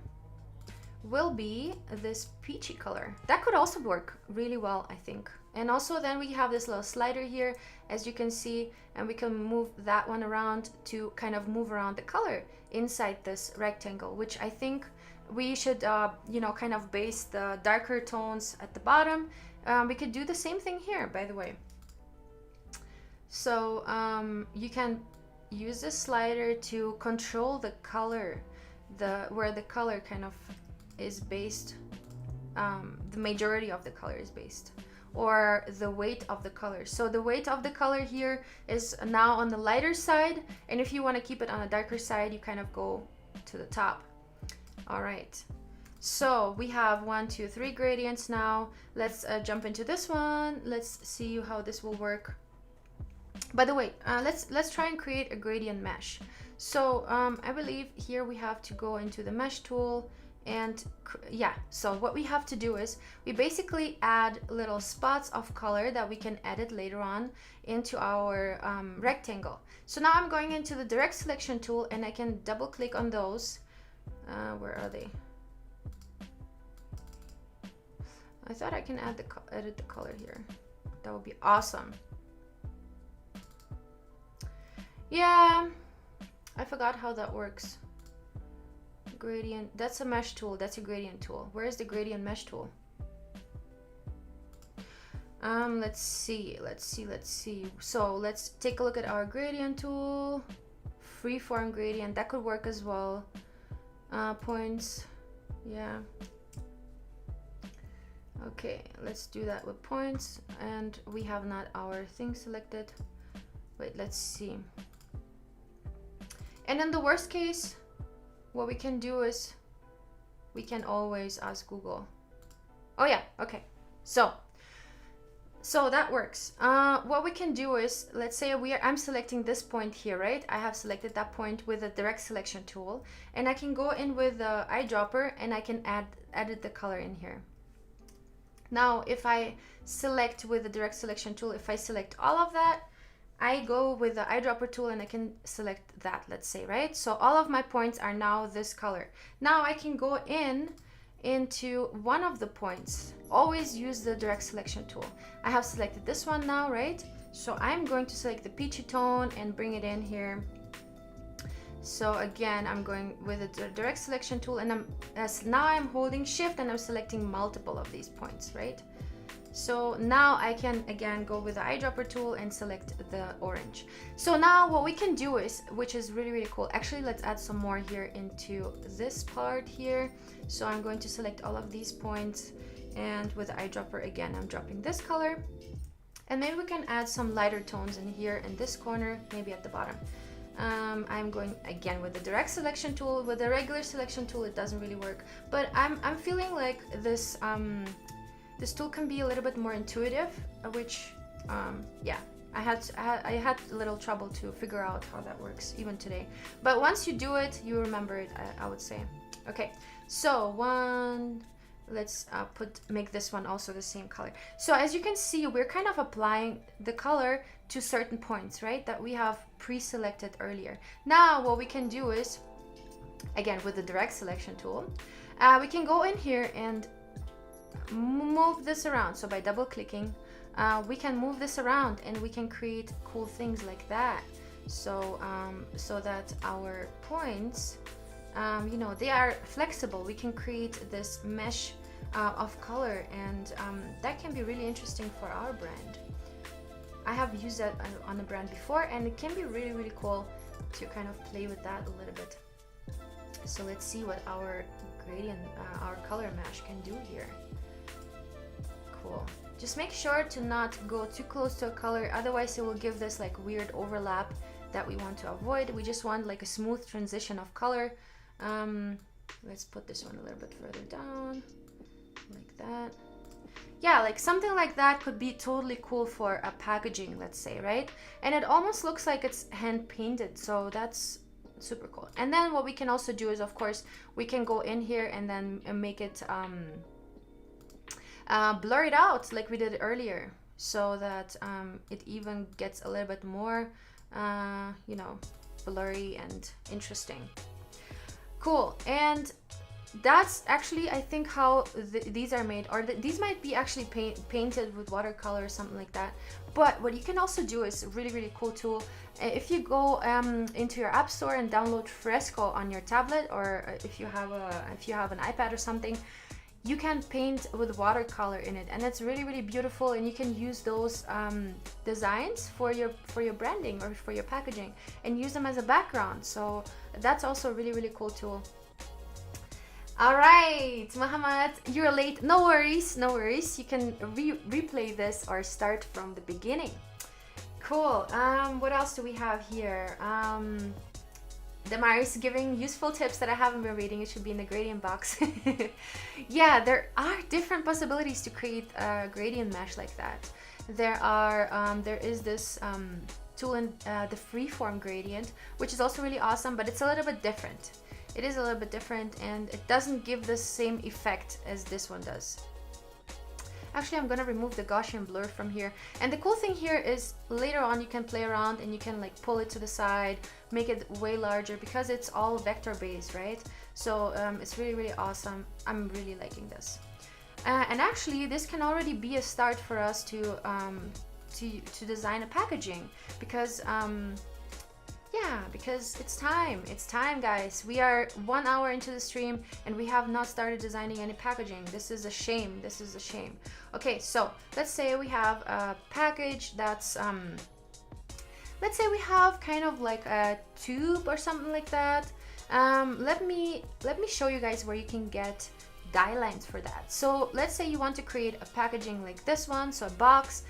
will be this peachy color. That could also work really well, I think. And also then we have this little slider here, as you can see, and we can move that one around to kind of move around the color inside this rectangle, which I think we should, you know, kind of base the darker tones at the bottom. We could do the same thing here, by the way. So you can use this slider to control the color, where the color kind of is based, the majority of the color is based, or the weight of the color. So the weight of the color here is now on the lighter side, and if you want to keep it on a darker side, you kind of go to the top. All right, so we have 1, 2, 3 gradients now. Let's jump into this one. Let's see how this will work. By the way, let's try and create a gradient mesh. So I believe here we have to go into the mesh tool, and yeah, so what we have to do is we basically add little spots of color that we can edit later on into our rectangle. So now I'm going into the direct selection tool, and I can double click on those. Where are they? I thought I can edit the color here. That would be awesome. Yeah, I forgot how that works. Gradient, that's a mesh tool, that's a gradient tool. Where is the gradient mesh tool? Let's see. So let's take a look at our gradient tool. Freeform gradient, that could work as well. Points, yeah. Okay, let's do that with points, and we have not our thing selected. Wait, let's see. And in the worst case, what we can do is we can always ask Google. Oh yeah, okay. So that works. What we can do is, let's say I'm selecting this point here, right? I have selected that point with the direct selection tool, and I can go in with the eyedropper, and I can edit the color in here. Now, if I select with the direct selection tool, if I select all of that, I go with the eyedropper tool, and I can select that, let's say, right? So all of my points are now this color. Now I can go into one of the points. Always use the direct selection tool. I have selected this one now, right? So I'm going to select the peachy tone and bring it in here. So again, I'm going with the direct selection tool, and now I'm holding shift, and I'm selecting multiple of these points, right? So now I can again go with the eyedropper tool and select the orange. So now what we can do is, which is really, really cool. Actually, let's add some more here into this part here. So I'm going to select all of these points, and with the eyedropper again, I'm dropping this color. And maybe we can add some lighter tones in here in this corner, maybe at the bottom. I'm going again with the direct selection tool. With the regular selection tool, it doesn't really work, but I'm feeling like this this tool can be a little bit more intuitive, which yeah, I had a little trouble to figure out how that works even today. But once you do it, you remember it, I would say. Okay, so let's make this one also the same color. So as you can see, we're kind of applying the color to certain points, right, that we have pre-selected earlier. Now what we can do is, again with the direct selection tool, we can go in here and move this around. So by double clicking, we can move this around, and we can create cool things like that. So so that our points, you know, they are flexible. We can create this mesh of color, and that can be really interesting for our brand. I have used that on a brand before, and it can be really, really cool to kind of play with that a little bit. So let's see what our gradient, our color mesh can do here. Cool. Just make sure to not go too close to a color, otherwise it will give this like weird overlap that we want to avoid. We just want like a smooth transition of color. Let's put this one a little bit further down, like that. yeah, like something like that could be totally cool for a packaging, let's say, right? And it almost looks like it's hand painted, so that's super cool. And then what we can also do is, of course, we can go in here and then make it blur it out like we did earlier, so that it even gets a little bit more you know, blurry and interesting. Cool. And that's actually, I think, how these are made, or these might be actually painted with watercolor or something like that. But what you can also do is a really, really cool tool. If you go into your app store and download Fresco on your tablet, or if you have an iPad or something, you can paint with watercolor in it, and it's really, really beautiful. And you can use those designs for your branding or for your packaging and use them as a background. So that's also a really, really cool tool. All right, Muhammad, you're late. No worries, no worries. You can replay this or start from the beginning. Cool. What else do we have here? Damar is giving useful tips that I haven't been reading. It should be in the gradient box. Yeah, there are different possibilities to create a gradient mesh like that. There is this tool in the freeform gradient, which is also really awesome, but it's a little bit different. It is a little bit different, and it doesn't give the same effect as this one does. Actually, I'm gonna remove the Gaussian blur from here. And the cool thing here is later on you can play around and you can like pull it to the side, make it way larger, because it's all vector based, right? So it's really, really awesome. I'm really liking this. And actually, this can already be a start for us to design a packaging, because yeah, because it's time, guys. We are 1 hour into the stream and we have not started designing any packaging. This is a shame. This is a shame. Okay, so let's say we have a package that's let's say we have kind of like a tube or something like that. Let me show you guys where you can get die lines for that. So let's say you want to create a packaging like this one, so a box.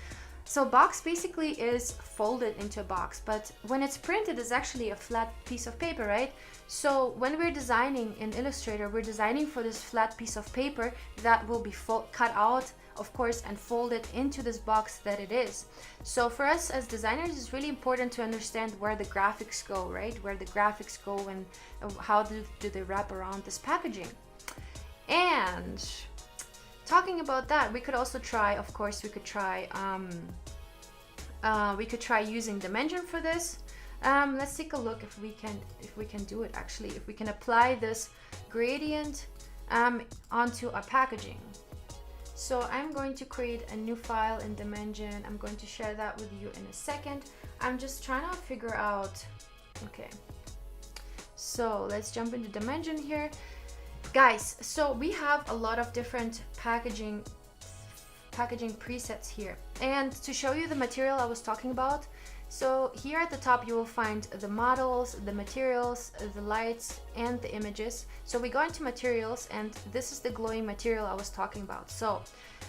So box basically is folded into a box, but when it's printed, it's actually a flat piece of paper, right? So when we're designing in Illustrator, we're designing for this flat piece of paper that will be cut out, of course, and folded into this box that it is. So for us as designers, it's really important to understand where the graphics go, right? Where the graphics go and how do they wrap around this packaging. And talking about that, we could also try, of course, we could try using Dimension for this. Let's take a look if we can do it actually, if we can apply this gradient onto a packaging. So I'm going to create a new file in Dimension. I'm going to share that with you in a second. I'm just trying to figure out, okay. So let's jump into Dimension here. Guys, so we have a lot of different packaging presets here, and to show you the material I was talking about, so here at the top you will find the models, the materials, the lights, and the images. So we go into materials, and this is the glowing material I was talking about. So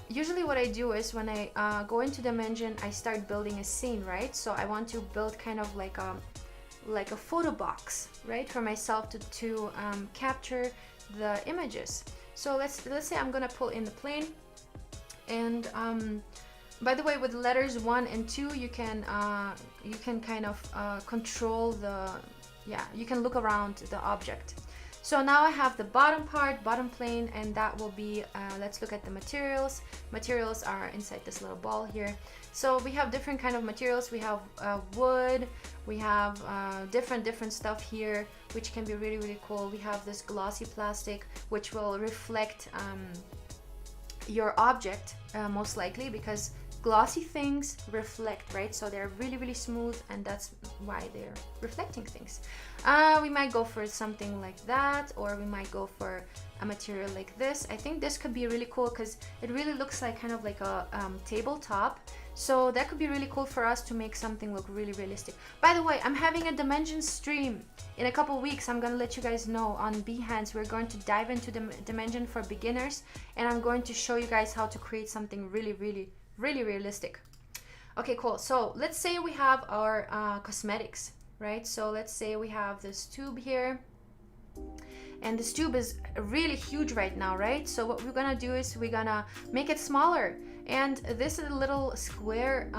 usually what I do is when I go into Dimension, I start building a scene, right? So I want to build kind of like a photo box, right, for myself to capture the images. So let's say I'm gonna pull in the plane, and by the way, with letters 1 and 2 you can kind of control the, yeah, you can look around the object. So now I have the bottom part, bottom plane, and that will be let's look at the materials. Materials are inside this little ball here. So we have different kind of materials. We have wood, we have different stuff here, which can be really, really cool. We have this glossy plastic, which will reflect your object most likely, because glossy things reflect, right? So they're really, really smooth, and that's why they're reflecting things. We might go for something like that, or we might go for a material like this. I think this could be really cool because it really looks like kind of like a tabletop. So that could be really cool for us to make something look really realistic. By the way, I'm having a Dimension stream in a couple weeks. I'm gonna let you guys know on Behance. We're going to dive into the Dimension for beginners, and I'm going to show you guys how to create something really, really, really realistic. Okay, cool. So let's say we have our cosmetics, right? So let's say we have this tube here, and this tube is really huge right now, right? So what we're gonna do is we're gonna make it smaller, and this little square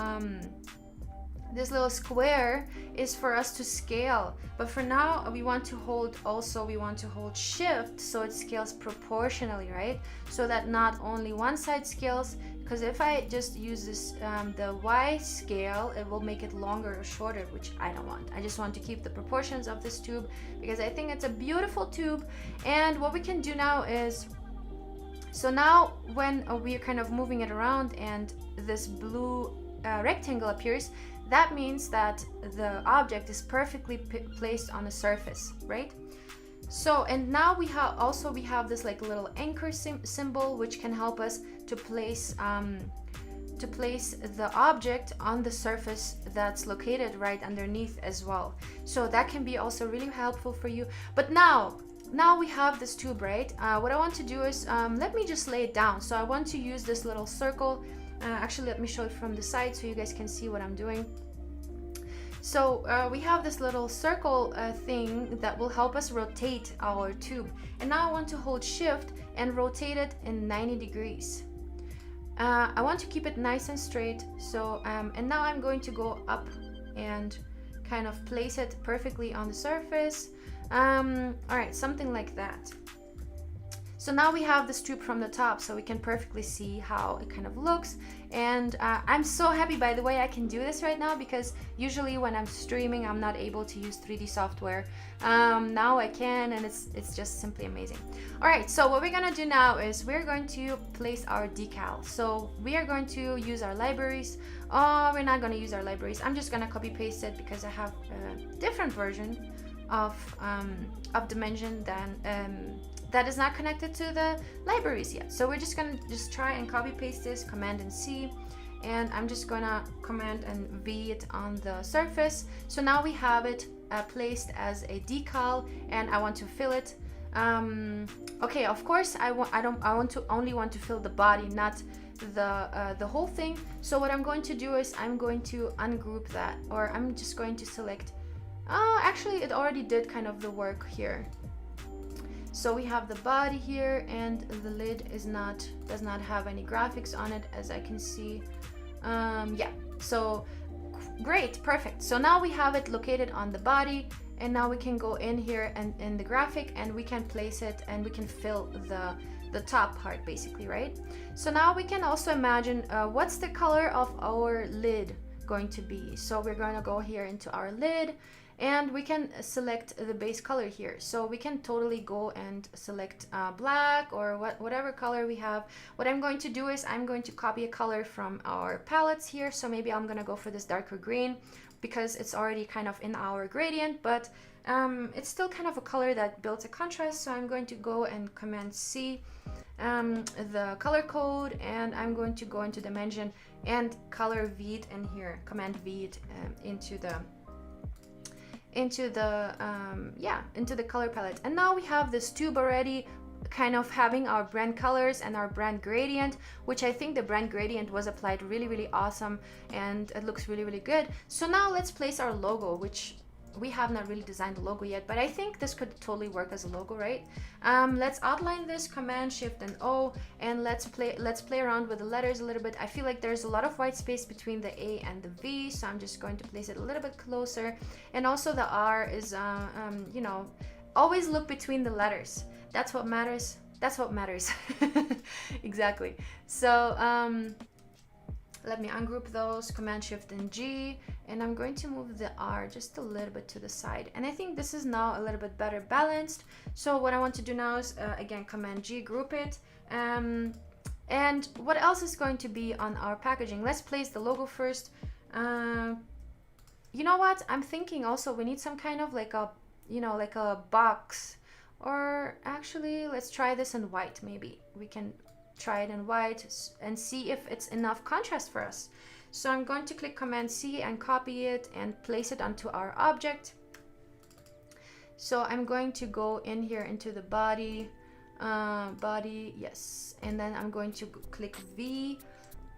is for us to scale. But for now we want to hold shift so it scales proportionally, right? So that not only one side scales, because if I just use this the Y scale, it will make it longer or shorter, which I don't want. I just want to keep the proportions of this tube because I think it's a beautiful tube. And what we can do now is, so now when we're kind of moving it around and this blue rectangle appears, that means that the object is perfectly placed on a surface, right? So, and now we have this like little anchor symbol, which can help us to place the object on the surface that's located right underneath as well. So that can be also really helpful for you. But now we have this tube, right? What I want to do is, let me just lay it down. So I want to use this little circle. Actually, let me show it from the side so you guys can see what I'm doing. So we have this little circle thing that will help us rotate our tube. And now I want to hold shift and rotate it in 90 degrees. I want to keep it nice and straight. So, and now I'm going to go up and kind of place it perfectly on the surface. All right, something like that. So now we have this tube from the top, so we can perfectly see how it kind of looks. And I'm so happy, by the way, I can do this right now, because usually when I'm streaming, I'm not able to use 3D software. Now I can, and it's just simply amazing. All right, so what we're gonna do now is we're going to place our decal. So we are going to use our libraries. Oh, we're not gonna use our libraries. I'm just gonna copy paste it because I have a different version of Dimension than that is not connected to the libraries yet. So we're just gonna try and copy paste this, Command and C, and I'm just gonna Command and V it on the surface. So now we have it placed as a decal, and I want to fill it. Okay, of course I only want to fill the body, not the whole thing. So what I'm going to do is I'm going to ungroup that, or I'm just going to select. Actually, it already did kind of the work here. So we have the body here, and the lid does not have any graphics on it, as I can see. Yeah, so great, perfect. So now we have it located on the body, and now we can go in here and in the graphic, and we can place it, and we can fill the top part basically, right? So now we can also imagine what's the color of our lid going to be. So we're going to go here into our lid, and we can select the base color here. So we can totally go and select black or whatever color we have. What I'm going to do is I'm going to copy a color from our palettes here. So maybe I'm gonna go for this darker green because it's already kind of in our gradient, but it's still kind of a color that builds a contrast. So I'm going to go and Command C the color code, and I'm going to go into Dimension and color V it in here, Command V it into the color palette. And now we have this tube already kind of having our brand colors and our brand gradient, which I think the brand gradient was applied really awesome, and it looks really good. So now let's place our logo, which we have not really designed the logo yet, but I think this could totally work as a logo, right? Let's outline this, Command Shift and O, and let's play around with the letters a little bit. I feel like there's a lot of white space between the A and the V, so I'm just going to place it a little bit closer. And also the R is you know, always look between the letters. That's what matters. That's what matters. Exactly. So let me ungroup those, Command Shift and G, and I'm going to move the R just a little bit to the side. And I think this is now a little bit better balanced. So what I want to do now is again Command G, group it. And what else is going to be on our packaging? Let's place the logo first. You know what? I'm thinking also we need some kind of like a, you know, like a box. Or actually, let's try this in white. Maybe we can try it in white and see if it's enough contrast for us. So I'm going to click Command C and copy it and place it onto our object. So I'm going to go in here into the body, yes, and then I'm going to click V.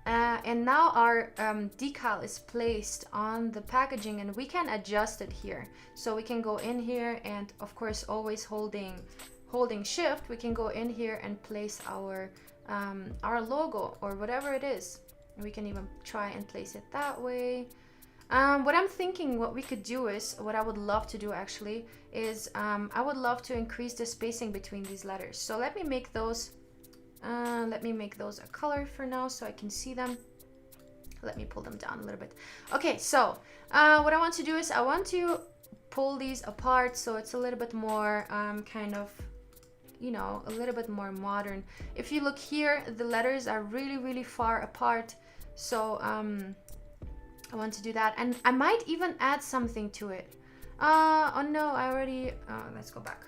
And now our decal is placed on the packaging, and we can adjust it here. So we can go in here and of course always holding holding shift, we can go in here and place our logo or whatever it is. We can even try and place it that way. What I'm thinking, what we could do is, what I would love to do actually is, I would love to increase the spacing between these letters. So let me make those a color for now so I can see them. Let me pull them down a little bit. Okay, so what I want to do is I want to pull these apart so it's a little bit more kind of, you know, a little bit more modern. If you look here, the letters are really, really far apart. So I want to do that, and I might even add something to it. Oh no, I already, let's go back.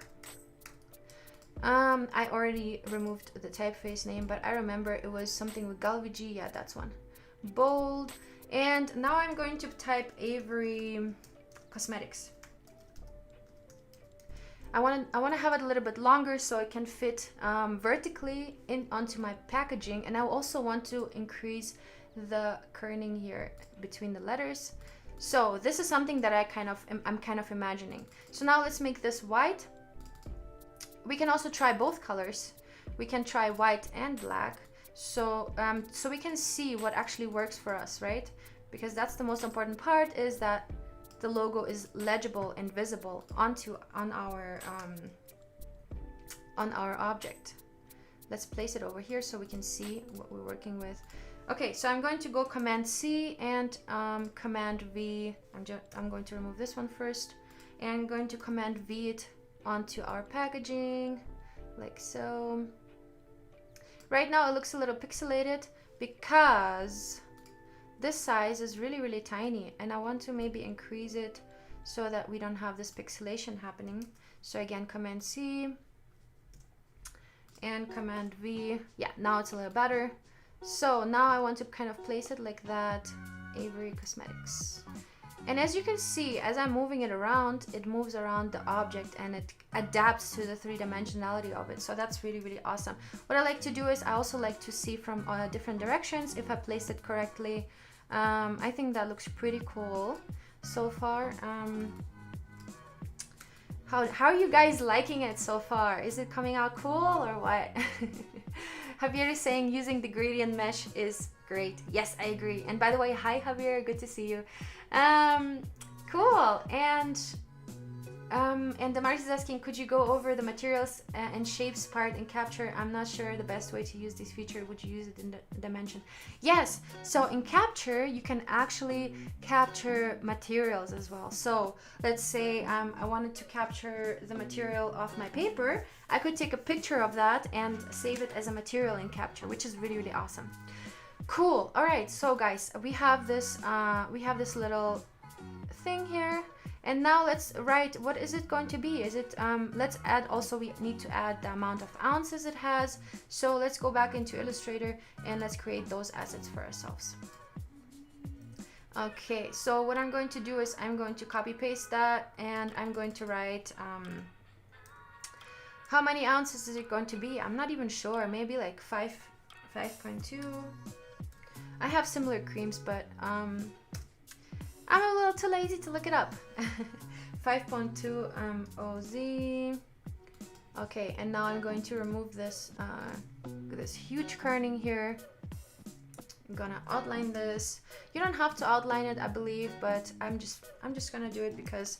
I already removed the typeface name, but I remember it was something with Galvigi. Yeah, that's one. Bold. And now I'm going to type AVERY Cosmetics. I want to have it a little bit longer so it can fit vertically in onto my packaging, and I also want to increase the kerning here between the letters. So this is something that I'm kind of imagining. So now let's make this white. We can also try both colors. We can try white and black. So so we can see what actually works for us, right? Because that's the most important part, is that the logo is legible and visible on our object. Let's place it over here so we can see what we're working with. Okay, so I'm going to go Command C and Command V. I'm going to remove this one first, and I'm going to Command V it onto our packaging, like so. Right now it looks a little pixelated because this size is really, really tiny, and I want to maybe increase it so that we don't have this pixelation happening. So again, Command C and Command V. Yeah, now it's a little better. So now I want to kind of place it like that, AVERY Cosmetics. And as you can see, as I'm moving it around, it moves around the object and it adapts to the three-dimensionality of it. So that's really, really awesome. What I like to do is I also like to see from different directions if I placed it correctly. I think that looks pretty cool so far. How are you guys liking it so far? Is it coming out cool or what? Javier is saying using the gradient mesh is great. Yes, I agree. And by the way, hi Javier, good to see you. Cool. And Damaris is asking, could you go over the materials and shapes part in Capture? I'm not sure the best way to use this feature. Would you use it in the Dimension? Yes. So in Capture, you can actually capture materials as well. So let's say I wanted to capture the material of my paper. I could take a picture of that and save it as a material in Capture, which is really, really awesome. Cool. All right. So guys, we have this little thing here. And now let's write, what is it going to be? Is it, let's add, also we need to add the amount of ounces it has. So let's go back into Illustrator and let's create those assets for ourselves. Okay, so what I'm going to do is I'm going to copy paste that, and I'm going to write, how many ounces is it going to be? I'm not even sure, maybe like 5.2. I have similar creams, but I'm a little too lazy to look it up. 5.2 OZ. Okay, and now I'm going to remove this this huge kerning here. I'm gonna outline this. You don't have to outline it, I believe, but I'm just gonna do it because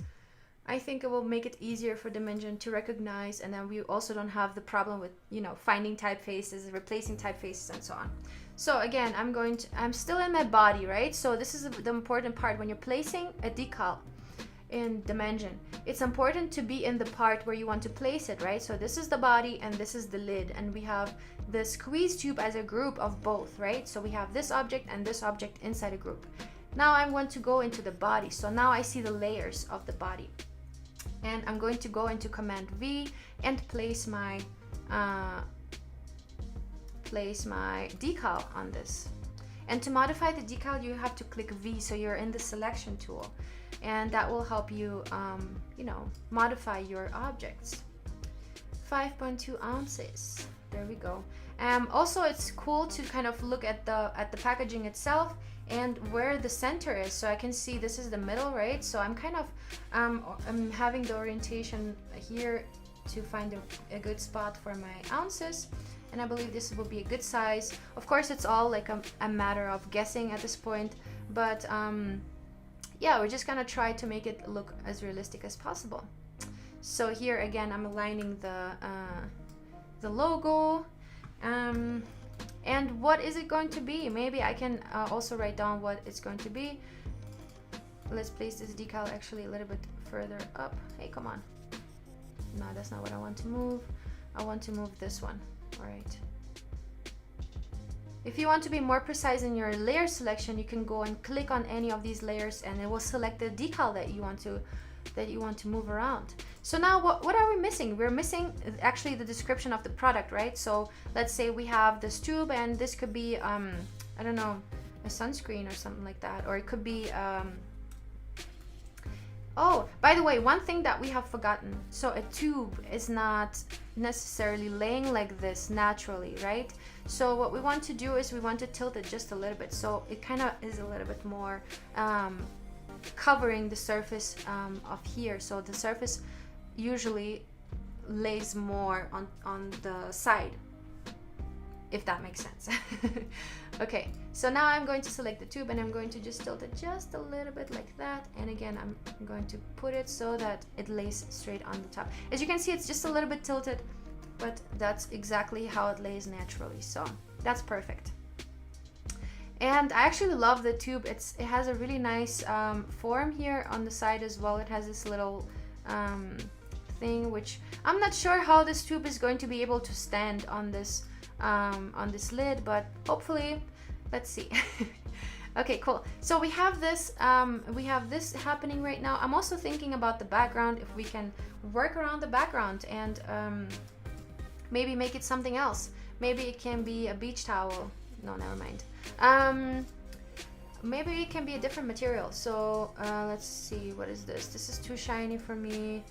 I think it will make it easier for Dimension to recognize, and then we also don't have the problem with, you know, finding typefaces, replacing typefaces, and so on. So again, I'm still in my body, right? So this is the important part when you're placing a decal in Dimension. It's important to be in the part where you want to place it, right? So this is the body and this is the lid, and we have the squeeze tube as a group of both, right? So we have this object and this object inside a group. Now I'm going to go into the body. So now I see the layers of the body. And I'm going to go into Command V and place my decal on this. And to modify the decal, you have to click V, so you're in the selection tool, and that will help you, you know, modify your objects. 5.2 ounces. There we go. Also, it's cool to kind of look at the packaging itself and where the center is. So I can see this is the middle, right? So I'm kind of I'm having the orientation here to find a good spot for my ounces, and I believe this will be a good size. Of course, it's all like a matter of guessing at this point, but yeah, we're just gonna try to make it look as realistic as possible. So here again, I'm aligning the logo, and what is it going to be? Maybe I can also write down what it's going to be. Let's place this decal actually a little bit further up. Hey, come on. No, that's not what I want to move. I want to move this one. All right. If you want to be more precise in your layer selection, you can go and click on any of these layers and it will select the decal that you want to move around. So now what are we missing? We're missing actually the description of the product, right? So let's say we have this tube, and this could be I don't know, a sunscreen or something like that, or it could be oh, by the way, one thing that we have forgotten. So a tube is not necessarily laying like this naturally, right? So what we want to do is we want to tilt it just a little bit, so it kind of is a little bit more covering the surface of here. So the surface usually lays more on the side, if that makes sense. Okay, so now I'm going to select the tube and I'm going to just tilt it just a little bit like that, and again I'm going to put it so that it lays straight on the top. As you can see, it's just a little bit tilted, but that's exactly how it lays naturally, so that's perfect. And I actually love the tube. It has a really nice form here on the side as well. It has this little thing, which I'm not sure how this tube is going to be able to stand on this lid, but hopefully, let's see. Okay, cool. So we have this happening right now. I'm also thinking about the background, if we can work around the background and maybe make it something else. Maybe it can be a beach towel. No, never mind. Maybe it can be a different material. So let's see, what is this? This is too shiny for me.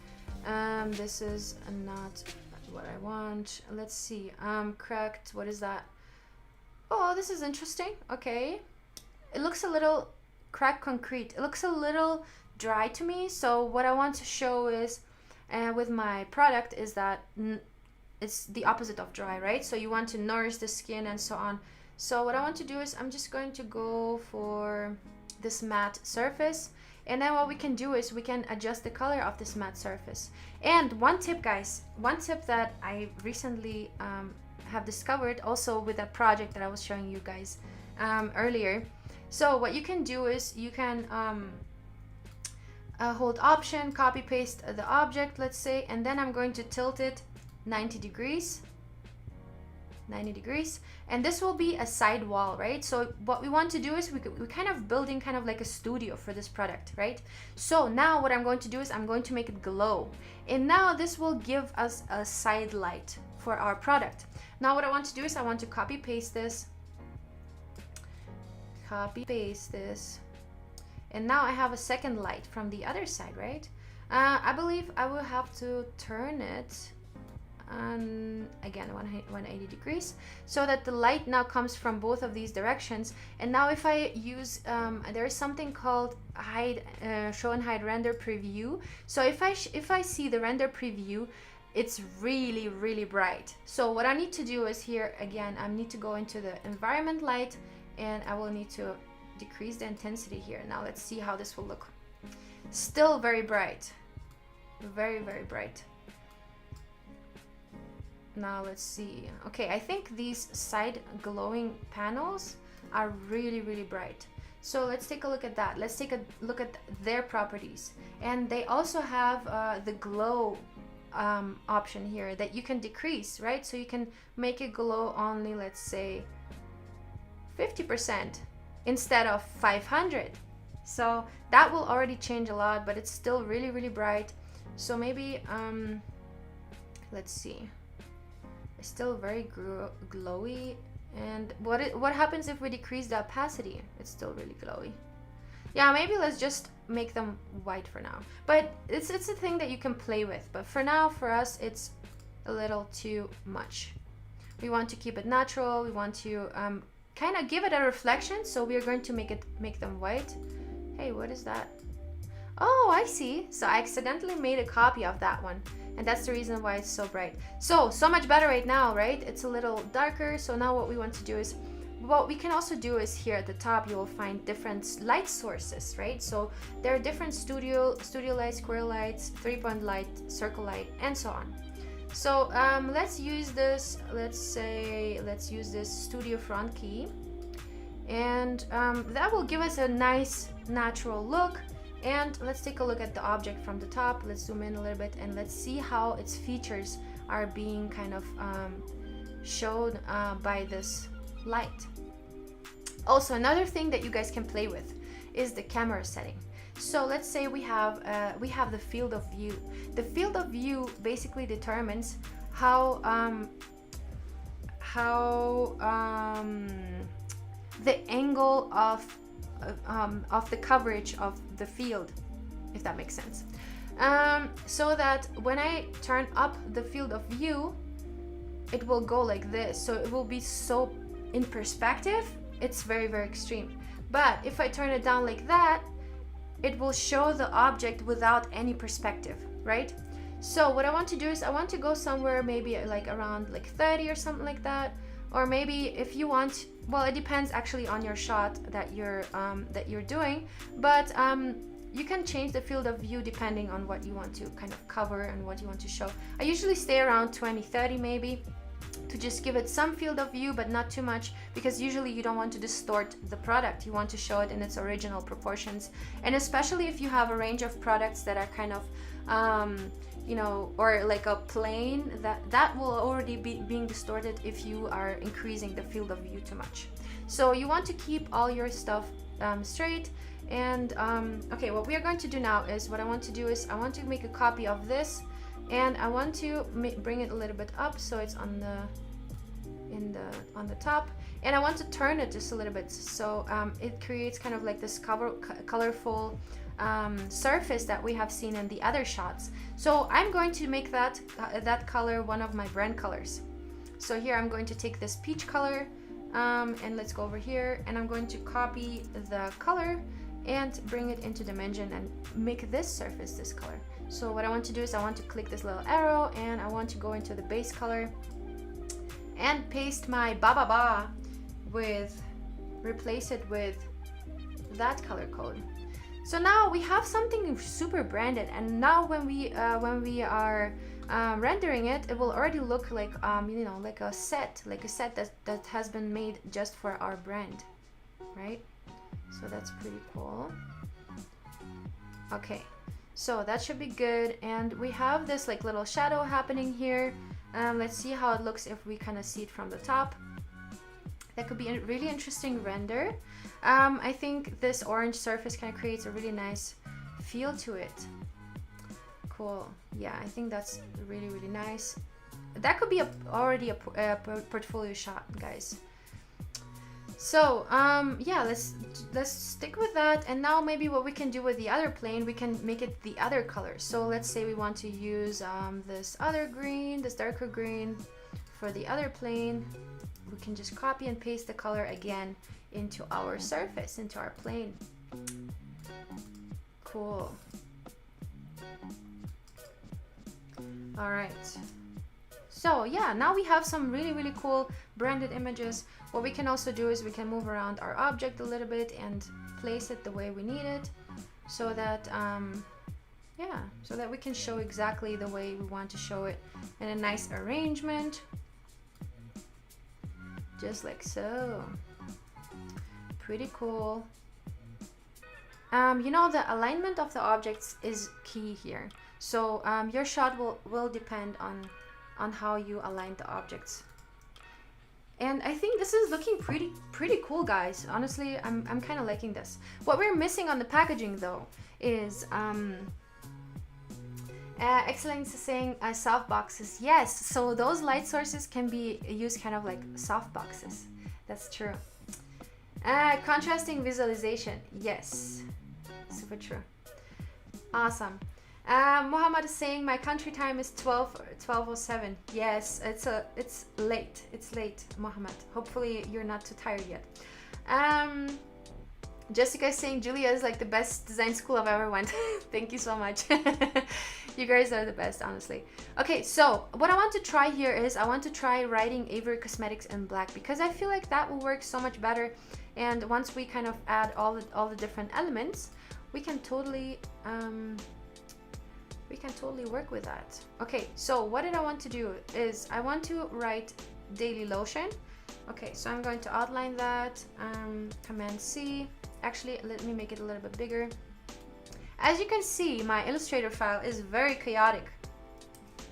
This is not what I want. Let's see. Cracked. What is that? Oh, this is interesting. Okay. It looks a little cracked concrete. It looks a little dry to me. So what I want to show is, with my product, is that it's the opposite of dry, right? So you want to nourish the skin and so on. So what I want to do is I'm just going to go for this matte surface. And then what we can do is we can adjust the color of this matte surface. And one tip, guys, one tip that I recently have discovered also with that project that I was showing you guys earlier. So what you can do is you can hold Option, copy paste the object, let's say, and then I'm going to tilt it 90 degrees. And this will be a side wall, right? So what we want to do is we're kind of building kind of like a studio for this product, right? So now what I'm going to do is I'm going to make it glow, and now this will give us a side light for our product. Now what I want to do is I want to copy paste this, and now I have a second light from the other side, right? I believe I will have to turn it again 180 degrees, so that the light now comes from both of these directions. And now if I use there is something called show and hide render preview. So if I see the render preview, it's really bright. So what I need to do is here again I need to go into the environment light, and I will need to decrease the intensity here. Now let's see how this will look. Still very bright, very bright. Now let's see. Okay, I think these side glowing panels are really bright. So let's take a look at that. Let's take a look at their properties. And they also have the glow option here that you can decrease, right? So you can make it glow only, let's say 50% instead of 500. So that will already change a lot, but it's still really bright. So maybe let's see. Still very glowy. And what happens if we decrease the opacity? It's still really glowy. Yeah, maybe let's just make them white for now, but it's a thing that you can play with. But for now, for us, it's a little too much. We want to keep it natural. We want to kind of give it a reflection, so we are going to make them white. Hey, what is that? Oh, I see. So I accidentally made a copy of that one. and that's the reason why it's so bright. So much better right now, right? It's a little darker. So now what we want to do is, what we can also do is here at the top you will find different light sources, right? So there are different studio lights, square lights, 3-point light, circle light, and so on. So let's use this, let's use this studio front key, and that will give us a nice natural look. And let's take a look at the object from the top. Let's zoom in a little bit and let's see how its features are being kind of shown by this light. Also, another thing that you guys can play with is the camera setting. So let's say we have the field of view. The field of view basically determines how the angle of the coverage of the field, if that makes sense. So that when I turn up the field of view, it will go like this. So it will be so in perspective, it's very, very extreme. But if I turn it down like that, it will show the object without any perspective, right? So what I want to do is I want to go somewhere maybe like around like 30 or something like that. Or maybe if you want, well, it depends actually on your shot that you're doing, but you can change the field of view depending on what you want to kind of cover and what you want to show. I usually stay around 20-30 maybe, to just give it some field of view, but not too much, because usually you don't want to distort the product. You want to show it in its original proportions. And especially if you have a range of products that are kind of you know, or like a plane, that will already be being distorted if you are increasing the field of view too much. So you want to keep all your stuff straight. And okay, what we are going to do now is, what I want to do is I want to make a copy of this, and I want to bring it a little bit up so it's on the top, and I want to turn it just a little bit so it creates kind of like this colorful surface that we have seen in the other shots. So I'm going to make that color one of my brand colors. So here I'm going to take this peach color, and let's go over here, and I'm going to copy the color and bring it into Dimension and make this surface this color. So what I want to do is I want to click this little arrow, and I want to go into the base color and paste my ba with, replace it with that color code. So now we have something super branded, and now when we are rendering it, it will already look like you know, like a set that has been made just for our brand, right? So that's pretty cool. Okay, so that should be good, and we have this like little shadow happening here. Let's see how it looks if we kind of see it from the top. That could be a really interesting render. I think this orange surface kind of creates a really nice feel to it. Cool. Yeah, I think that's really, really nice. That could be already a portfolio shot, guys. So yeah, let's stick with that. And now maybe what we can do with the other plane, we can make it the other color. So let's say we want to use this other green, this darker green for the other plane. We can just copy and paste the color again into our surface, into our plane. Cool. All right. So yeah, now we have some really, really cool branded images. What we can also do is we can move around our object a little bit and place it the way we need it, so that yeah, so that we can show exactly the way we want to show it in a nice arrangement, just like so. Pretty cool. You know, the alignment of the objects is key here. So your shot will depend on how you align the objects. And I think this is looking pretty cool, guys. Honestly, I'm kind of liking this. What we're missing on the packaging though is Excellence is saying soft boxes. Yes, so those light sources can be used kind of like soft boxes. That's true. Contrasting visualization. Yes, super true. Awesome. Muhammad is saying my country time is 12:07. Yes, it's late. It's late, Muhammad. Hopefully you're not too tired yet. Jessica is saying Julia is like the best design school I've ever went. Thank you so much. You guys are the best, honestly. Okay, so what I want to try here is I want to try writing Avery Cosmetics in black, because I feel like that will work so much better. And once we kind of add all the different elements, we can totally work with that. Okay, so what did I want to do is I want to write Daily Lotion. Okay, so I'm going to outline that, Command C. Actually, let me make it a little bit bigger. As you can see, my Illustrator file is very chaotic.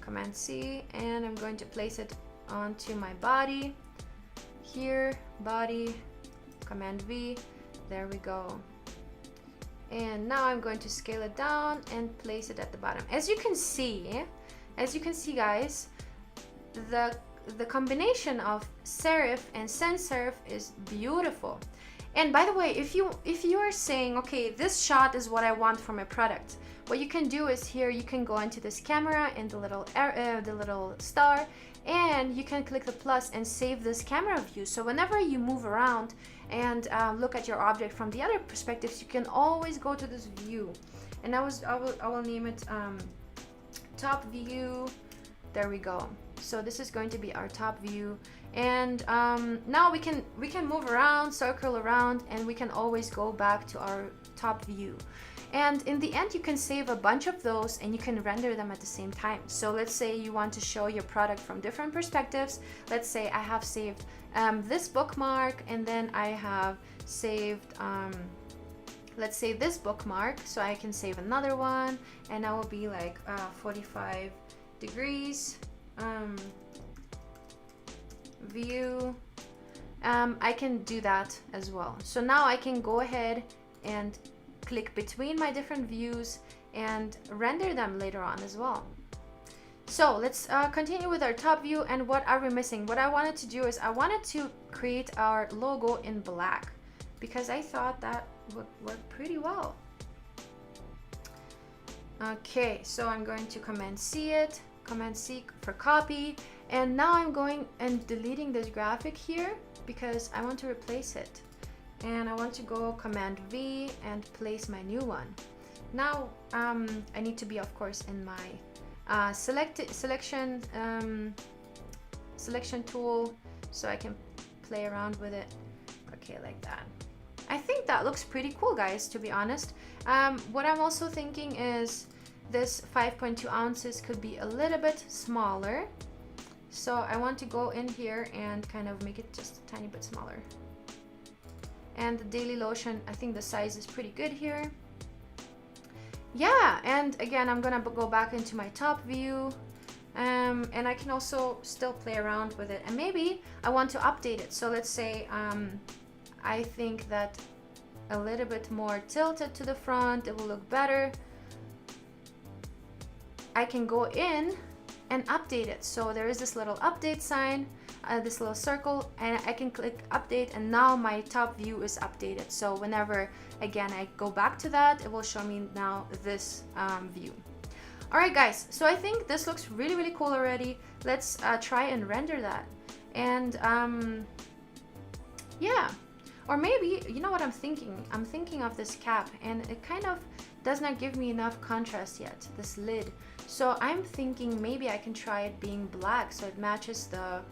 Command C, and I'm going to place it onto my body. Here, body, Command V, there we go. And now I'm going to scale it down and place it at the bottom. As you can see guys, the combination of serif and sans serif is beautiful. And by the way, if you are saying, okay, this shot is what I want for my product, what you can do is here you can go into this camera and the little star, and you can click the plus and save this camera view. So whenever you move around and look at your object from the other perspectives, you can always go to this view. And I will name it top view. There we go. So this is going to be our top view, and now we can move around, circle around, and we can always go back to our top view. And in the end, you can save a bunch of those and you can render them at the same time. So let's say you want to show your product from different perspectives. Let's say I have saved this bookmark, and then I have saved let's say this bookmark, so I can save another one, and that will be like 45 degrees view. I can do that as well. So now I can go ahead and click between my different views and render them later on as well. So let's continue with our top view. And what are we missing? What I wanted to do is I wanted to create our logo in black, because I thought that would work pretty well. Okay, so I'm going to Command C it, Command C for copy, and now I'm going and deleting this graphic here because I want to replace it. And I want to go Command V and place my new one. Now I need to be, of course, in my selection tool, so I can play around with it. Okay, like that. I think that looks pretty cool, guys, to be honest. What I'm also thinking is this 5.2 ounces could be a little bit smaller. So I want to go in here and kind of make it just a tiny bit smaller. And the Daily Lotion, I think the size is pretty good here. Yeah, and again, I'm gonna go back into my top view, and I can also still play around with it. And maybe I want to update it. So let's say I think that a little bit more tilted to the front, it will look better. I can go in and update it. So there is this little update sign, this little circle, and I can click update, and now my top view is updated. So whenever, again, I go back to that, it will show me now this view. All right, guys, so I think this looks really, really cool already. Let's try and render that. And yeah, or maybe, you know what I'm thinking? I'm thinking of this cap, and it kind of does not give me enough contrast yet, this lid. So I'm thinking maybe I can try it being black so it matches the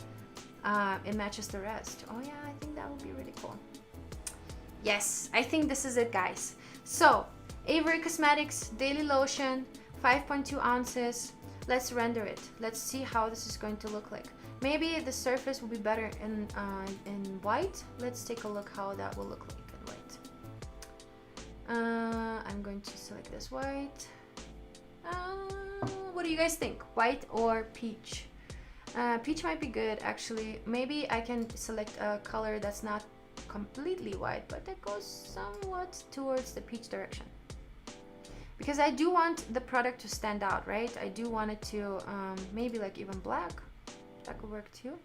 rest. Oh yeah, I think that would be really cool. Yes, I think this is it, guys. So Avery Cosmetics Daily Lotion, 5.2 ounces. Let's render it. Let's see how this is going to look like. Maybe the surface will be better in white. Let's take a look how that will look like in white. I'm going to select this white. What do you guys think? White or peach? Peach might be good, actually. Maybe I can select a color that's not completely white, but that goes somewhat towards the peach direction. Because I do want the product to stand out, right? I do want it to maybe like even black. That could work too.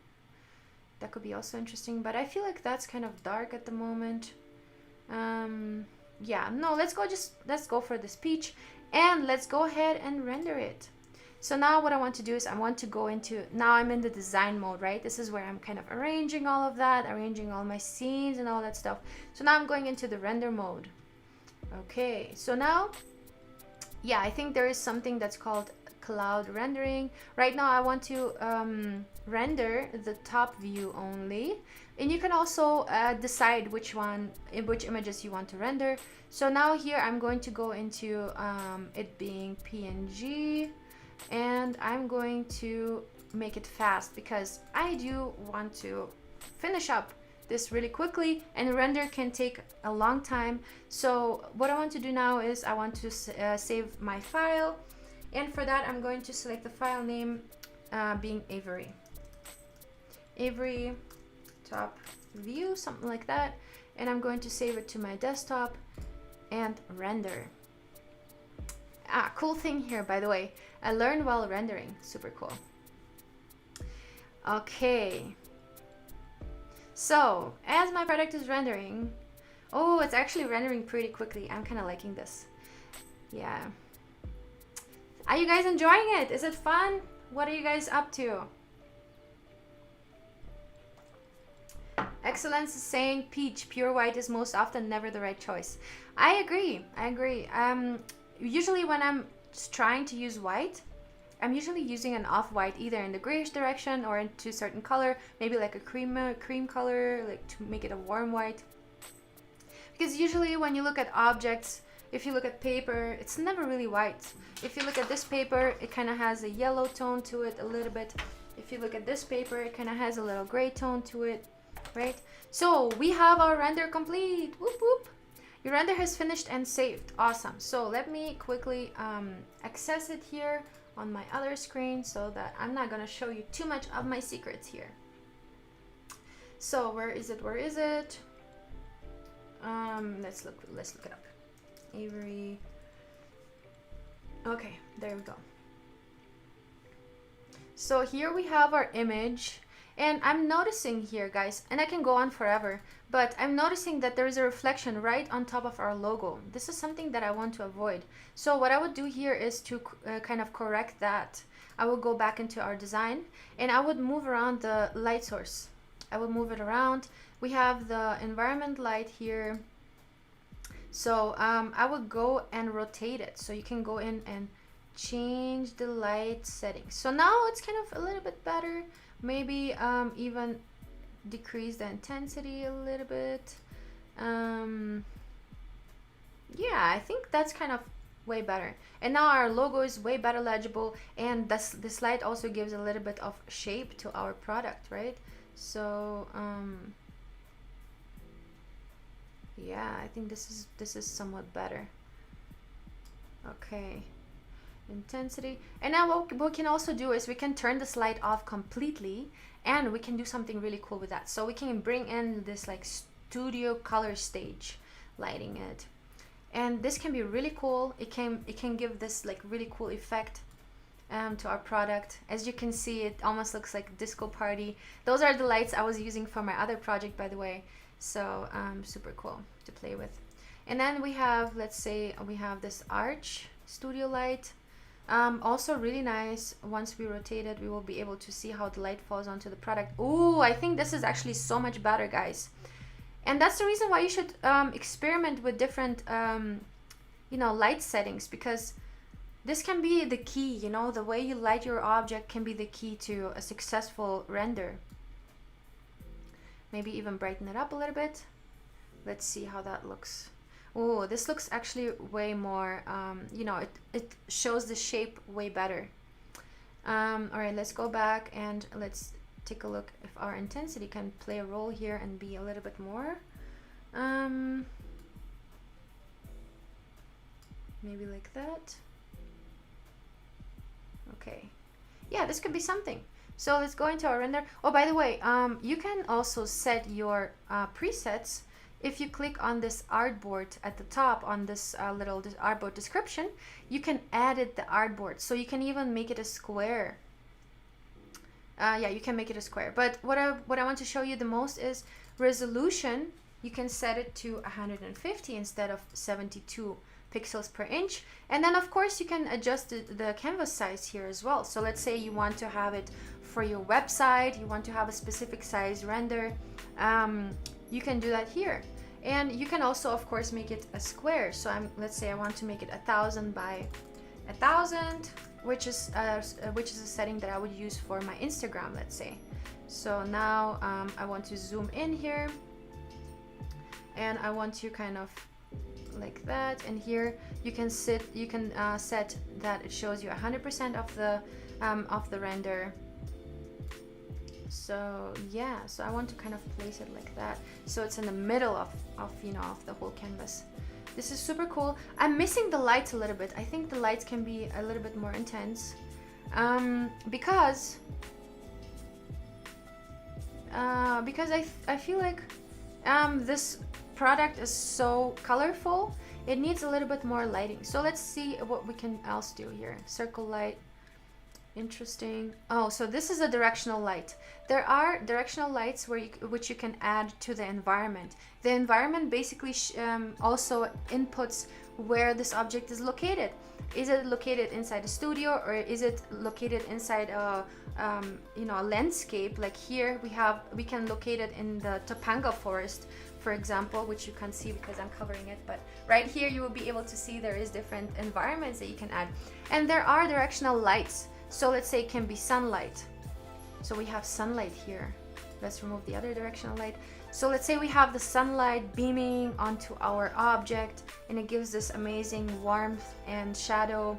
That could be also interesting, but I feel like that's kind of dark at the moment. Yeah, no, let's go for this peach, and let's go ahead and render it. So now what I want to do is I want to go into, now I'm in the design mode, right? This is where I'm kind of arranging all of that, arranging all my scenes and all that stuff. So now I'm going into the render mode. Okay, so now, yeah, I think there is something that's called cloud rendering. Right now I want to render the top view only, and you can also decide which images you want to render. So now here I'm going to go into it being PNG, and I'm going to make it fast because I do want to finish up this really quickly, and render can take a long time. So what I want to do now is I want to save my file, and for that I'm going to select the file name being AVERY top view, something like that, and I'm going to save it to my desktop and render. Cool thing here, by the way, I learned while rendering. Super cool. Okay, so as my product is rendering, oh, it's actually rendering pretty quickly. I'm kind of liking this. Yeah. Are you guys enjoying it? Is it fun? What are you guys up to? Excellence is saying peach, pure white is most often never the right choice. I agree. Usually when I'm just trying to use white, I'm usually using an off-white, either in the grayish direction or into a certain color, maybe like a cream color, like to make it a warm white. Because usually when you look at objects, if you look at paper, it's never really white. If you look at this paper, it kind of has a yellow tone to it a little bit. If you look at this paper, it kind of has a little gray tone to it, right? So we have our render complete. Whoop whoop. Your render has finished and saved. Awesome. So let me quickly access it here on my other screen so that I'm not gonna show you too much of my secrets here. So where is it? Let's look it up. AVERY. Okay, there we go. So here we have our image, and I'm noticing here, guys, and I can go on forever, but I'm noticing that there is a reflection right on top of our logo. This is something that I want to avoid. So what I would do here is to kind of correct that. I will go back into our design, and I would move around the light source. I will move it around. We have the environment light here. So I will go and rotate it. So you can go in and change the light settings. So now it's kind of a little bit better. Maybe even decrease the intensity a little bit. Yeah, I think that's kind of way better. And now our logo is way better legible, and this light also gives a little bit of shape to our product, right? So yeah, I think this is somewhat better. Okay, intensity. And now what we can also do is we can turn this light off completely, and we can do something really cool with that. So we can bring in this like studio color stage lighting it, and this can be really cool. It can give this like really cool effect to our product. As you can see, it almost looks like a disco party. Those are the lights I was using for my other project, by the way. So super cool to play with. And then we have, let's say we have this arch studio light, also really nice. Once we rotate it, we will be able to see how the light falls onto the product. Ooh, I think this is actually so much better, guys. And that's the reason why you should experiment with different you know, light settings, because this can be the key. You know, the way you light your object can be the key to a successful render. Maybe even brighten it up a little bit. Let's see how that looks. Oh, this looks actually way more, you know, it shows the shape way better. All right, let's go back and let's take a look if our intensity can play a role here and be a little bit more. Maybe like that. Okay. Yeah, this could be something. So let's go into our render. Oh, by the way, you can also set your presets. If you click on this artboard at the top on this little artboard description, you can edit the artboard. So you can even make it a square. Yeah, you can make it a square. But what I want to show you the most is resolution. You can set it to 150 instead of 72. pixels per inch. And then of course you can adjust the canvas size here as well. So let's say you want to have it for your website, you want to have a specific size render, you can do that here. And you can also of course make it a square. So let's say I want to make it 1000 by 1000, which is a setting that I would use for my Instagram, let's say. So now I want to zoom in here, and I want to kind of like that, and here you can set that it shows you 100% of the render. So yeah, so I want to kind of place it like that, so it's in the middle of the whole canvas. This is super cool. I'm missing the lights a little bit. I think the lights can be a little bit more intense, because I feel like this product is so colorful. It needs a little bit more lighting. So let's see what we can else do here. Circle light. Interesting. Oh, so this is a directional light. There are directional lights which you can add to the environment. The environment basically also inputs where this object is located. Is it located inside a studio, or is it located inside a landscape? Like here we can locate it in the Topanga forest, for example, which you can't see because I'm covering it, but right here you will be able to see there is different environments that you can add. And there are directional lights. So let's say it can be sunlight. So we have sunlight here. Let's remove the other directional light. So let's say we have the sunlight beaming onto our object, and it gives this amazing warmth and shadow.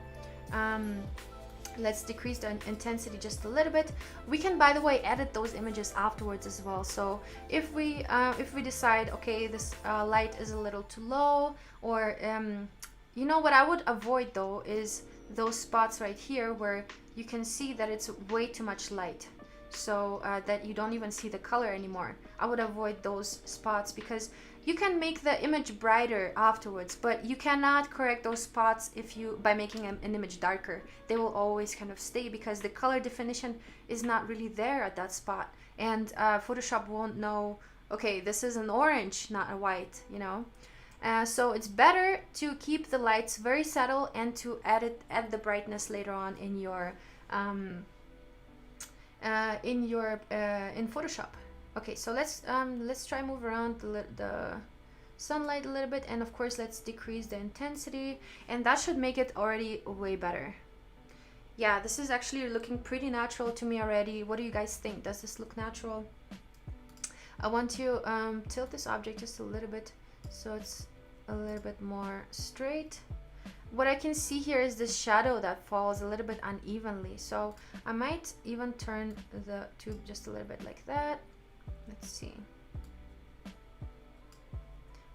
Let's decrease the intensity just a little bit. We can, by the way, edit those images afterwards as well. So if we decide, okay, this light is a little too low, or what I would avoid though is those spots right here where you can see that it's way too much light, so that you don't even see the color anymore. I would avoid those spots, because you can make the image brighter afterwards, but you cannot correct those spots by making an image darker. They will always kind of stay because the color definition is not really there at that spot, and Photoshop won't know, okay, this is an orange, not a white, so it's better to keep the lights very subtle and to add the brightness later on in Photoshop. Okay, so let's try move around the sunlight a little bit, and of course let's decrease the intensity, and that should make it already way better. Yeah, this is actually looking pretty natural to me already. What do you guys think? Does this look natural? I want to tilt this object just a little bit so it's a little bit more straight. What I can see here is this shadow that falls a little bit unevenly, so I might even turn the tube just a little bit like that. Let's see.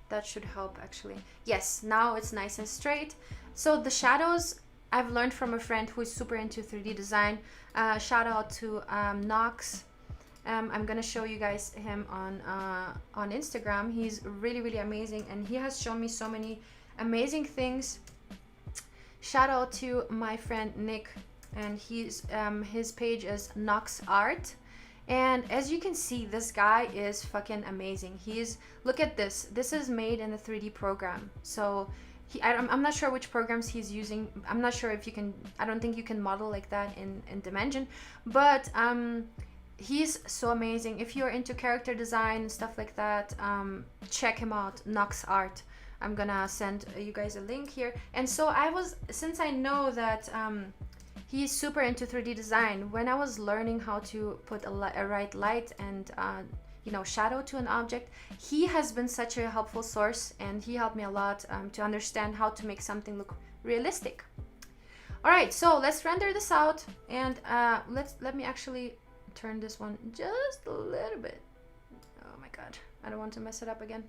That should help actually. Yes, now it's nice and straight. So the shadows, I've learned from a friend who is super into 3D design. Shout out to Knox. I'm gonna show you guys him on Instagram. He's really, really amazing, and he has shown me so many amazing things. Shout out to my friend Nick, and his page is Knox Art. And as you can see, this guy is fucking amazing. Look at this. This is made in a 3D program. So I'm not sure which programs he's using. I'm not sure if you can. I don't think you can model like that in Dimension, but he's so amazing. If you're into character design and stuff like that, check him out, Knox Art. I'm gonna send you guys a link here. And so since I know that he's super into 3D design, when I was learning how to put a right light and shadow to an object, he has been such a helpful source, and he helped me a lot to understand how to make something look realistic. All right, so let's render this out, and let me actually turn this one just a little bit. Oh my god, I don't want to mess it up again.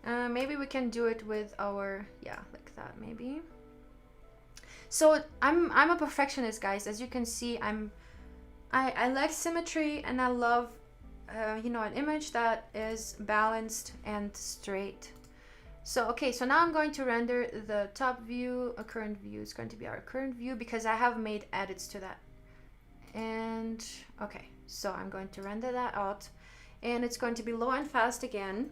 Maybe we can do it with like that maybe. So I'm a perfectionist, guys. As you can see, I like symmetry, and I love an image that is balanced and straight. So okay, so now I'm going to render the top view. A current view is going to be our current view because I have made edits to that. And okay, so I'm going to render that out, and it's going to be low and fast again.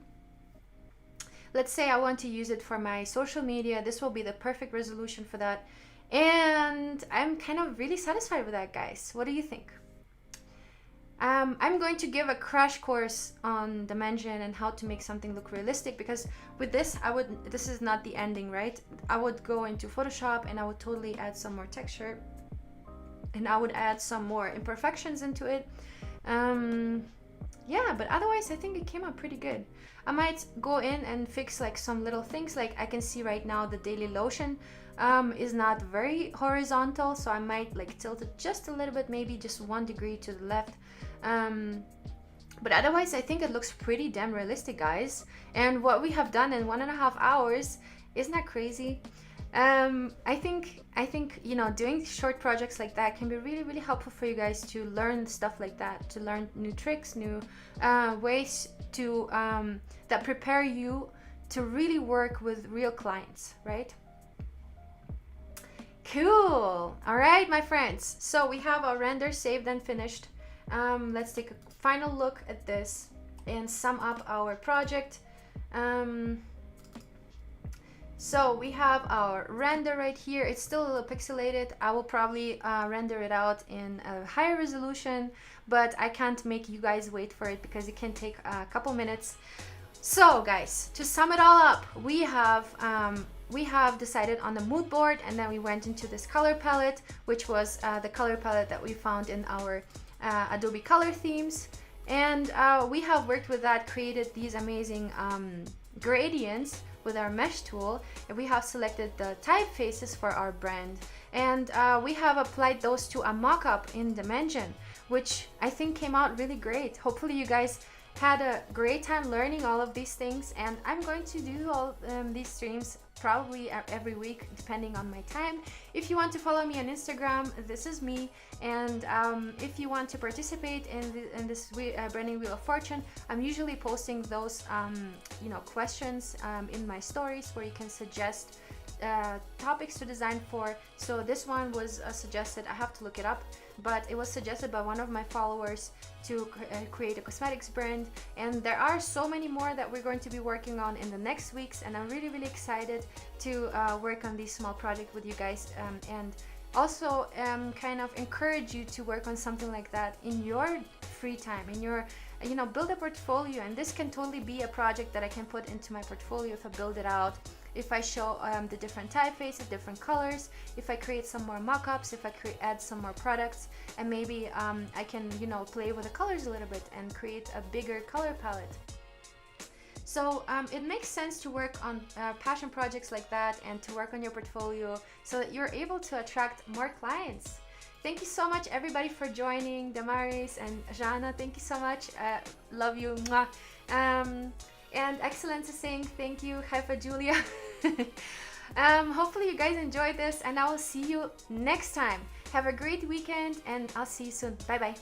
let's say I want to use it for my social media, this will be the perfect resolution for that. And I'm kind of really satisfied with that, guys. What do you think? I'm going to give a crash course on dimension and how to make something look realistic, because with this, this is not the ending, right? I would go into Photoshop and I would totally add some more texture, and I would add some more imperfections into it. Yeah, but otherwise I think it came out pretty good. I might go in and fix like some little things. Like I can see right now the daily lotion is not very horizontal, so I might like tilt it just a little bit, maybe just 1 degree to the left. But otherwise I think it looks pretty damn realistic, guys. And what we have done in 1.5 hours, isn't that crazy? I think you know, doing short projects like that can be really helpful for you guys to learn stuff like that, to learn new tricks, new ways to that prepare you to really work with real clients, right? Cool. All right, my friends, so we have our render saved and finished. Let's take a final look at this and sum up our project. So we have our render right here. It's still a little pixelated. I will probably render it out in a higher resolution, but I can't make you guys wait for it because it can take a couple minutes. So guys, to sum it all up, we have decided on the mood board, and then we went into this color palette, which was the color palette that we found in our Adobe color themes. And we have worked with that, created these amazing gradients with our mesh tool, and we have selected the typefaces for our brand, and we have applied those to a mock-up in Dimension, which I think came out really great. Hopefully you guys had a great time learning all of these things, and I'm going to do all these streams probably every week depending on my time. If you want to follow me on Instagram, this is me, and if you want to participate in this branding wheel of fortune, I'm usually posting those you know, questions in my stories where you can suggest topics to design for. So this one was suggested, I have to look it up, but it was suggested by one of my followers to create a cosmetics brand, and there are so many more that we're going to be working on in the next weeks, and I'm really excited to work on these small projects with you guys, and also kind of encourage you to work on something like that in your free time, in your, you know, build a portfolio. And this can totally be a project that I can put into my portfolio if I build it out, if I show the different typefaces, different colors, if I create some more mockups, if I add some more products, and maybe I can, you know, play with the colors a little bit and create a bigger color palette. So it makes sense to work on passion projects like that and to work on your portfolio so that you're able to attract more clients. Thank you so much everybody for joining. Damaris and Jana, thank you so much. Love you. Mwah. And Excellence is saying thank you. Haifa Julia. Hopefully you guys enjoyed this, and I will see you next time. Have a great weekend, and I'll see you soon. Bye bye.